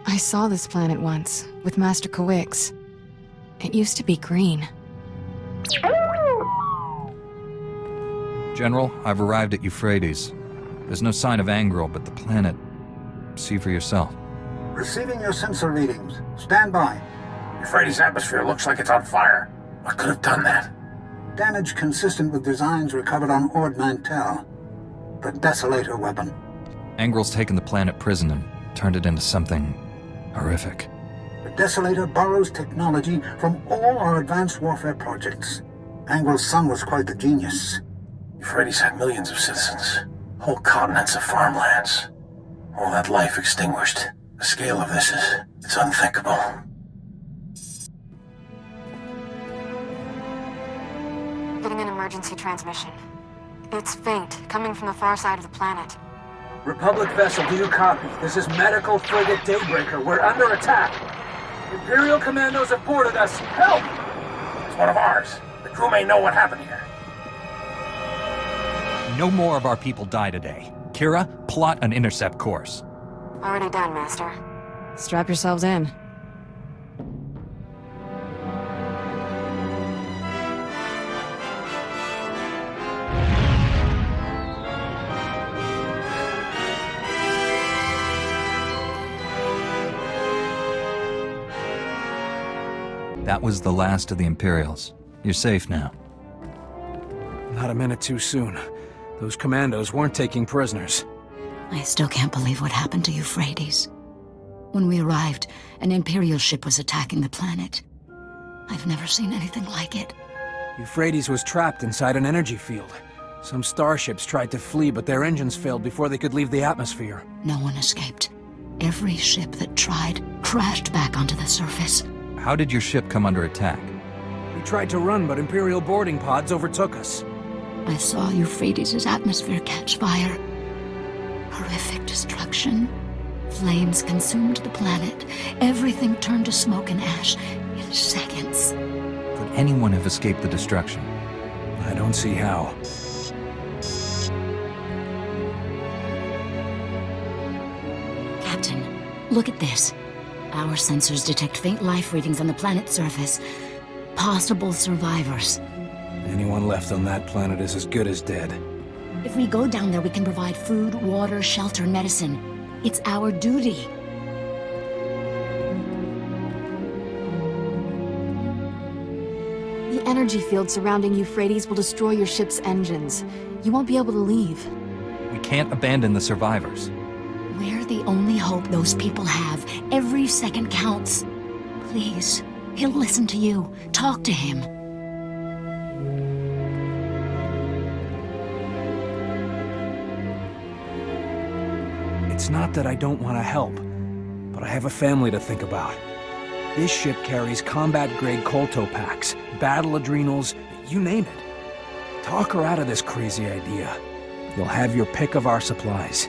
I saw this planet once, with Master Kawix. It used to be green. General, I've arrived at Euphrates. There's no sign of Angral, but the planet... See for yourself. Receiving your sensor readings. Stand by. Euphrates' atmosphere looks like it's on fire. What could have done that? Damage consistent with designs recovered on Ord Mantell. The Desolator weapon. Angral's taken the planet prison and turned it into something... horrific. The Desolator borrows technology from all our advanced warfare projects. Angral's son was quite the genius. Euphrates had millions of citizens. Whole continents of farmlands. All that life extinguished. The scale of this it's unthinkable. Getting an emergency transmission. It's faint, coming from the far side of the planet. Republic vessel, do you copy? This is Medical Frigate Daybreaker. We're under attack. Imperial commandos have boarded us. Help! It's one of ours. The crew may know what happened here. No more of our people die today. Kira, plot an intercept course. Already done, Master. Strap yourselves in. That was the last of the Imperials. You're safe now. Not a minute too soon. Those commandos weren't taking prisoners. I still can't believe what happened to Euphrates. When we arrived, an Imperial ship was attacking the planet. I've never seen anything like it. Euphrates was trapped inside an energy field. Some starships tried to flee, but their engines failed before they could leave the atmosphere. No one escaped. Every ship that tried crashed back onto the surface. How did your ship come under attack? We tried to run, but Imperial boarding pods overtook us. I saw Euphrates' atmosphere catch fire. Horrific destruction. Flames consumed the planet. Everything turned to smoke and ash in seconds. Could anyone have escaped the destruction? I don't see how. Captain, look at this. Our sensors detect faint life readings on the planet's surface. Possible survivors. Anyone left on that planet is as good as dead. If we go down there, we can provide food, water, shelter, and medicine. It's our duty. The energy field surrounding Euphrates will destroy your ship's engines. You won't be able to leave. We can't abandon the survivors. We're the only hope those people have. Every second counts. Please, he'll listen to you. Talk to him. It's not that I don't want to help, but I have a family to think about. This ship carries combat-grade colto packs, battle adrenals, you name it. Talk her out of this crazy idea. You'll have your pick of our supplies.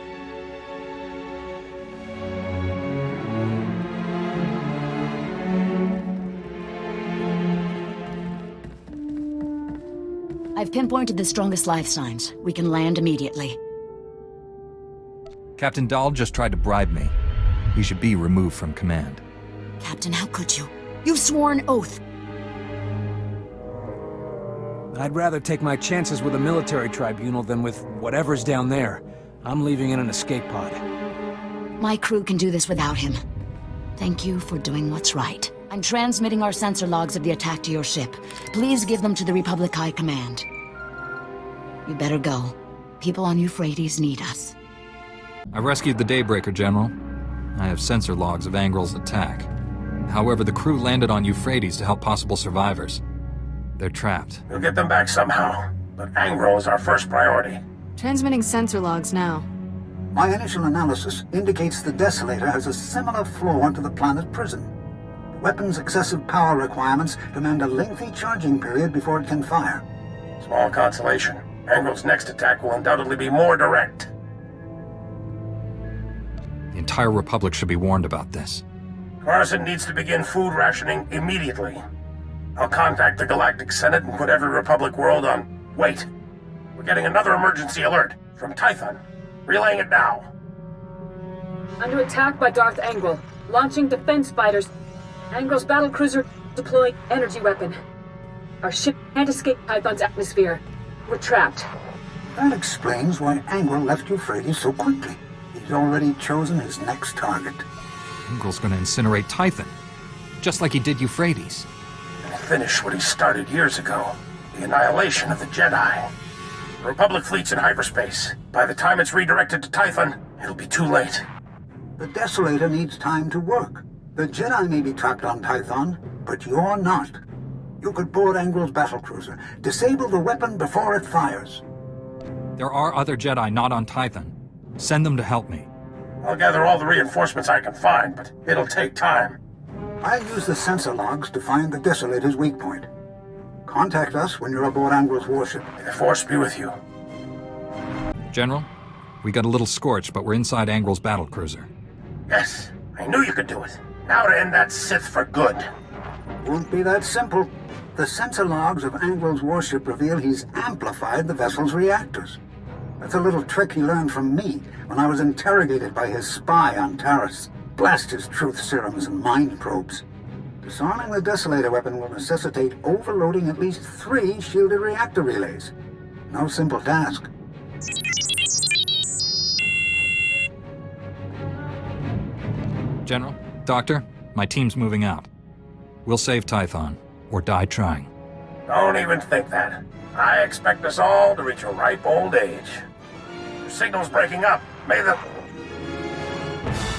I've pinpointed the strongest life signs. We can land immediately. Captain Dahl just tried to bribe me. He should be removed from command. Captain, how could you? You've sworn oath. I'd rather take my chances with a military tribunal than with whatever's down there. I'm leaving in an escape pod. My crew can do this without him. Thank you for doing what's right. I'm transmitting our sensor logs of the attack to your ship. Please give them to the Republic High Command. You better go. People on Euphrates need us. I rescued the Daybreaker, General. I have sensor logs of Angrel's attack. However, the crew landed on Euphrates to help possible survivors. They're trapped. We'll get them back somehow, but Angrel is our first priority. Transmitting sensor logs now. My initial analysis indicates the Desolator has a similar flaw to the planet prison. The weapon's excessive power requirements demand a lengthy charging period before it can fire. Small consolation. Angrel's next attack will undoubtedly be more direct. The entire Republic should be warned about this. Carson needs to begin food rationing immediately. I'll contact the Galactic Senate and put every Republic world on... Wait! We're getting another emergency alert from Tython. Relaying it now. Under attack by Darth Angrel. Launching defense fighters. Angrel's battlecruiser deploying energy weapon. Our ship can't escape Tython's atmosphere. We're trapped. That explains why Angrel left Euphrates so quickly. He's already chosen his next target. Angrel's gonna incinerate Tython, just like he did Euphrates. And finish what he started years ago. The annihilation of the Jedi. The Republic fleet's in hyperspace. By the time it's redirected to Tython, it'll be too late. The Desolator needs time to work. The Jedi may be trapped on Tython, but you're not. You could board Angrel's battlecruiser, disable the weapon before it fires. There are other Jedi not on Tython. Send them to help me. I'll gather all the reinforcements I can find, but it'll take time. I'll use the sensor logs to find the Desolator's weak point. Contact us when you're aboard Angrel's warship. May the Force be with you. General, we got a little scorched, but we're inside Angrel's battlecruiser. Yes, I knew you could do it. Now to end that Sith for good. Won't be that simple. The sensor logs of Angrel's warship reveal he's amplified the vessel's reactors. That's a little trick he learned from me when I was interrogated by his spy on Taris. Blast his truth serums and mind probes. Disarming the Desolator weapon will necessitate overloading at least 3 shielded reactor relays. No simple task. General, Doctor, my team's moving out. We'll save Tython, or die trying. Don't even think that. I expect us all to reach a ripe old age. Your signal's breaking up. May the...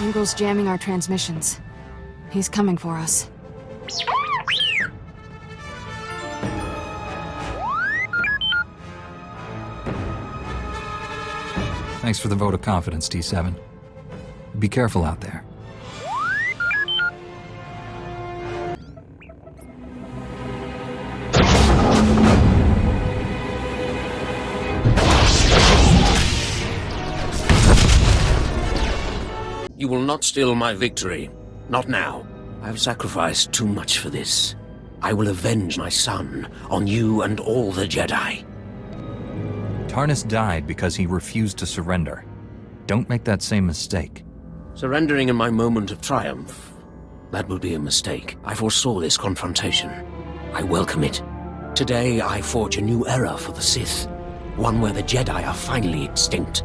Angel's jamming our transmissions. He's coming for us. Thanks for the vote of confidence, T7. Be careful out there. You will not steal my victory. Not now. I've sacrificed too much for this. I will avenge my son on you and all the Jedi. Tarnus died because he refused to surrender. Don't make that same mistake. Surrendering in my moment of triumph, that would be a mistake. I foresaw this confrontation. I welcome it. Today I forge a new era for the Sith. One where the Jedi are finally extinct.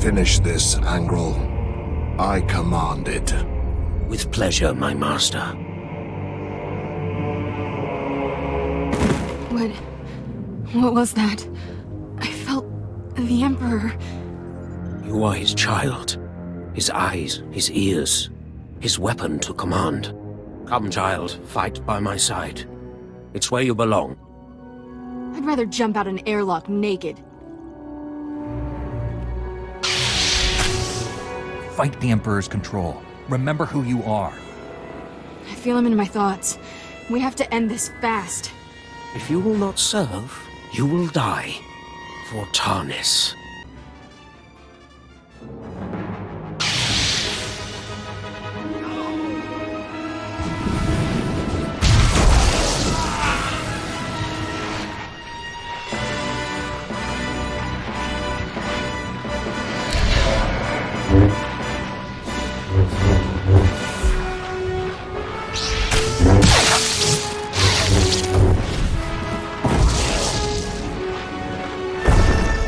Finish this, Angrel. I command it. With pleasure, my master. What was that? I felt the Emperor. You are his child. His eyes, his ears, his weapon to command. Come, child, fight by my side. It's where you belong. I'd rather jump out an airlock naked. Fight the Emperor's control. Remember who you are. I feel him in my thoughts. We have to end this fast. If you will not serve, you will die. For Tarnis.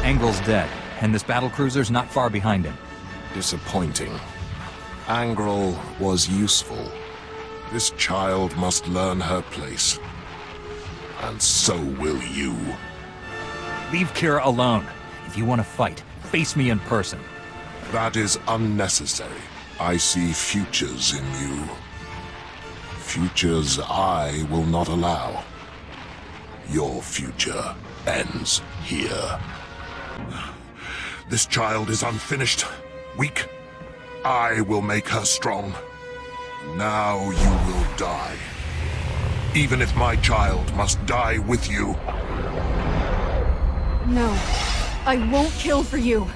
Angrel's dead, and this battlecruiser's not far behind him. Disappointing. Angrel was useful. This child must learn her place. And so will you. Leave Kira alone. If you want to fight, face me in person. That is unnecessary. I see futures in you. Futures I will not allow. Your future ends here. This child is unfinished, weak. I will make her strong. Now you will die. Even if my child must die with you. No, I won't kill for you.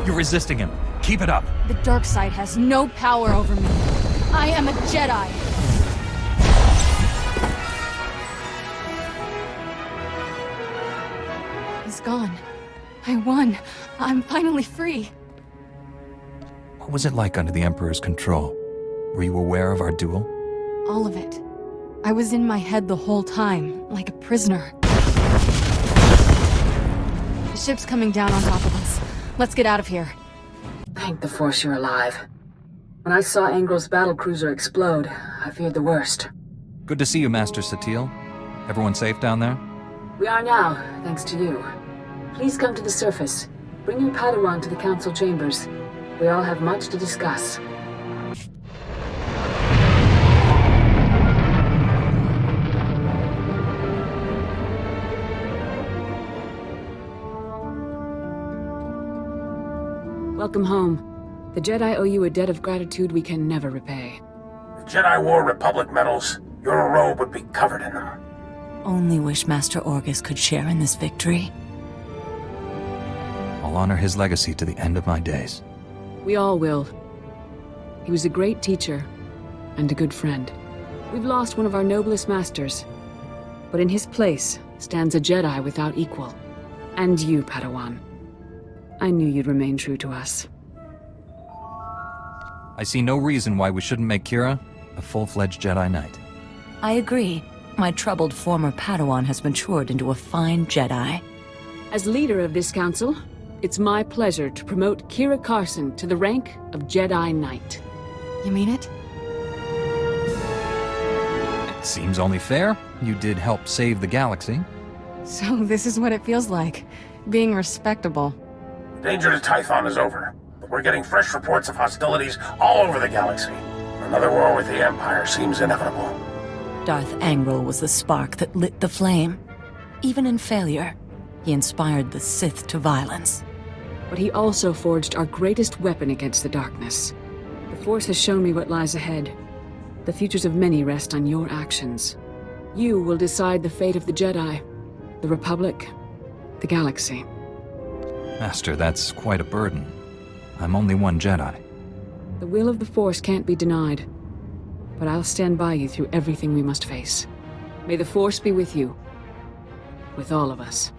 You're resisting him. Keep it up. The dark side has no power over me. I am a Jedi. He's gone. I won. I'm finally free. What was it like under the Emperor's control? Were you aware of our duel? All of it. I was in my head the whole time, like a prisoner. The ship's coming down on top of us. Let's get out of here. Thank the Force you're alive. When I saw Angrel's battlecruiser explode, I feared the worst. Good to see you, Master Satil. Everyone safe down there? We are now, thanks to you. Please come to the surface. Bring your Padawan to the council chambers. We all have much to discuss. Welcome home. The Jedi owe you a debt of gratitude we can never repay. The Jedi wore Republic medals, your robe would be covered in them. Only wish Master Orgus could share in this victory. I'll honor his legacy to the end of my days. We all will. He was a great teacher and a good friend. We've lost one of our noblest masters, but in his place stands a Jedi without equal. And you, Padawan. I knew you'd remain true to us. I see no reason why we shouldn't make Kira a full-fledged Jedi Knight. I agree. My troubled former Padawan has matured into a fine Jedi. As leader of this council, it's my pleasure to promote Kira Carson to the rank of Jedi Knight. You mean it? It seems only fair. You did help save the galaxy. So this is what it feels like, being respectable. Danger to Tython is over, but we're getting fresh reports of hostilities all over the galaxy. Another war with the Empire seems inevitable. Darth Angral was the spark that lit the flame. Even in failure, he inspired the Sith to violence. But he also forged our greatest weapon against the darkness. The Force has shown me what lies ahead. The futures of many rest on your actions. You will decide the fate of the Jedi, the Republic, the galaxy. Master, that's quite a burden. I'm only one Jedi. The will of the Force can't be denied, but I'll stand by you through everything we must face. May the Force be with you. With all of us.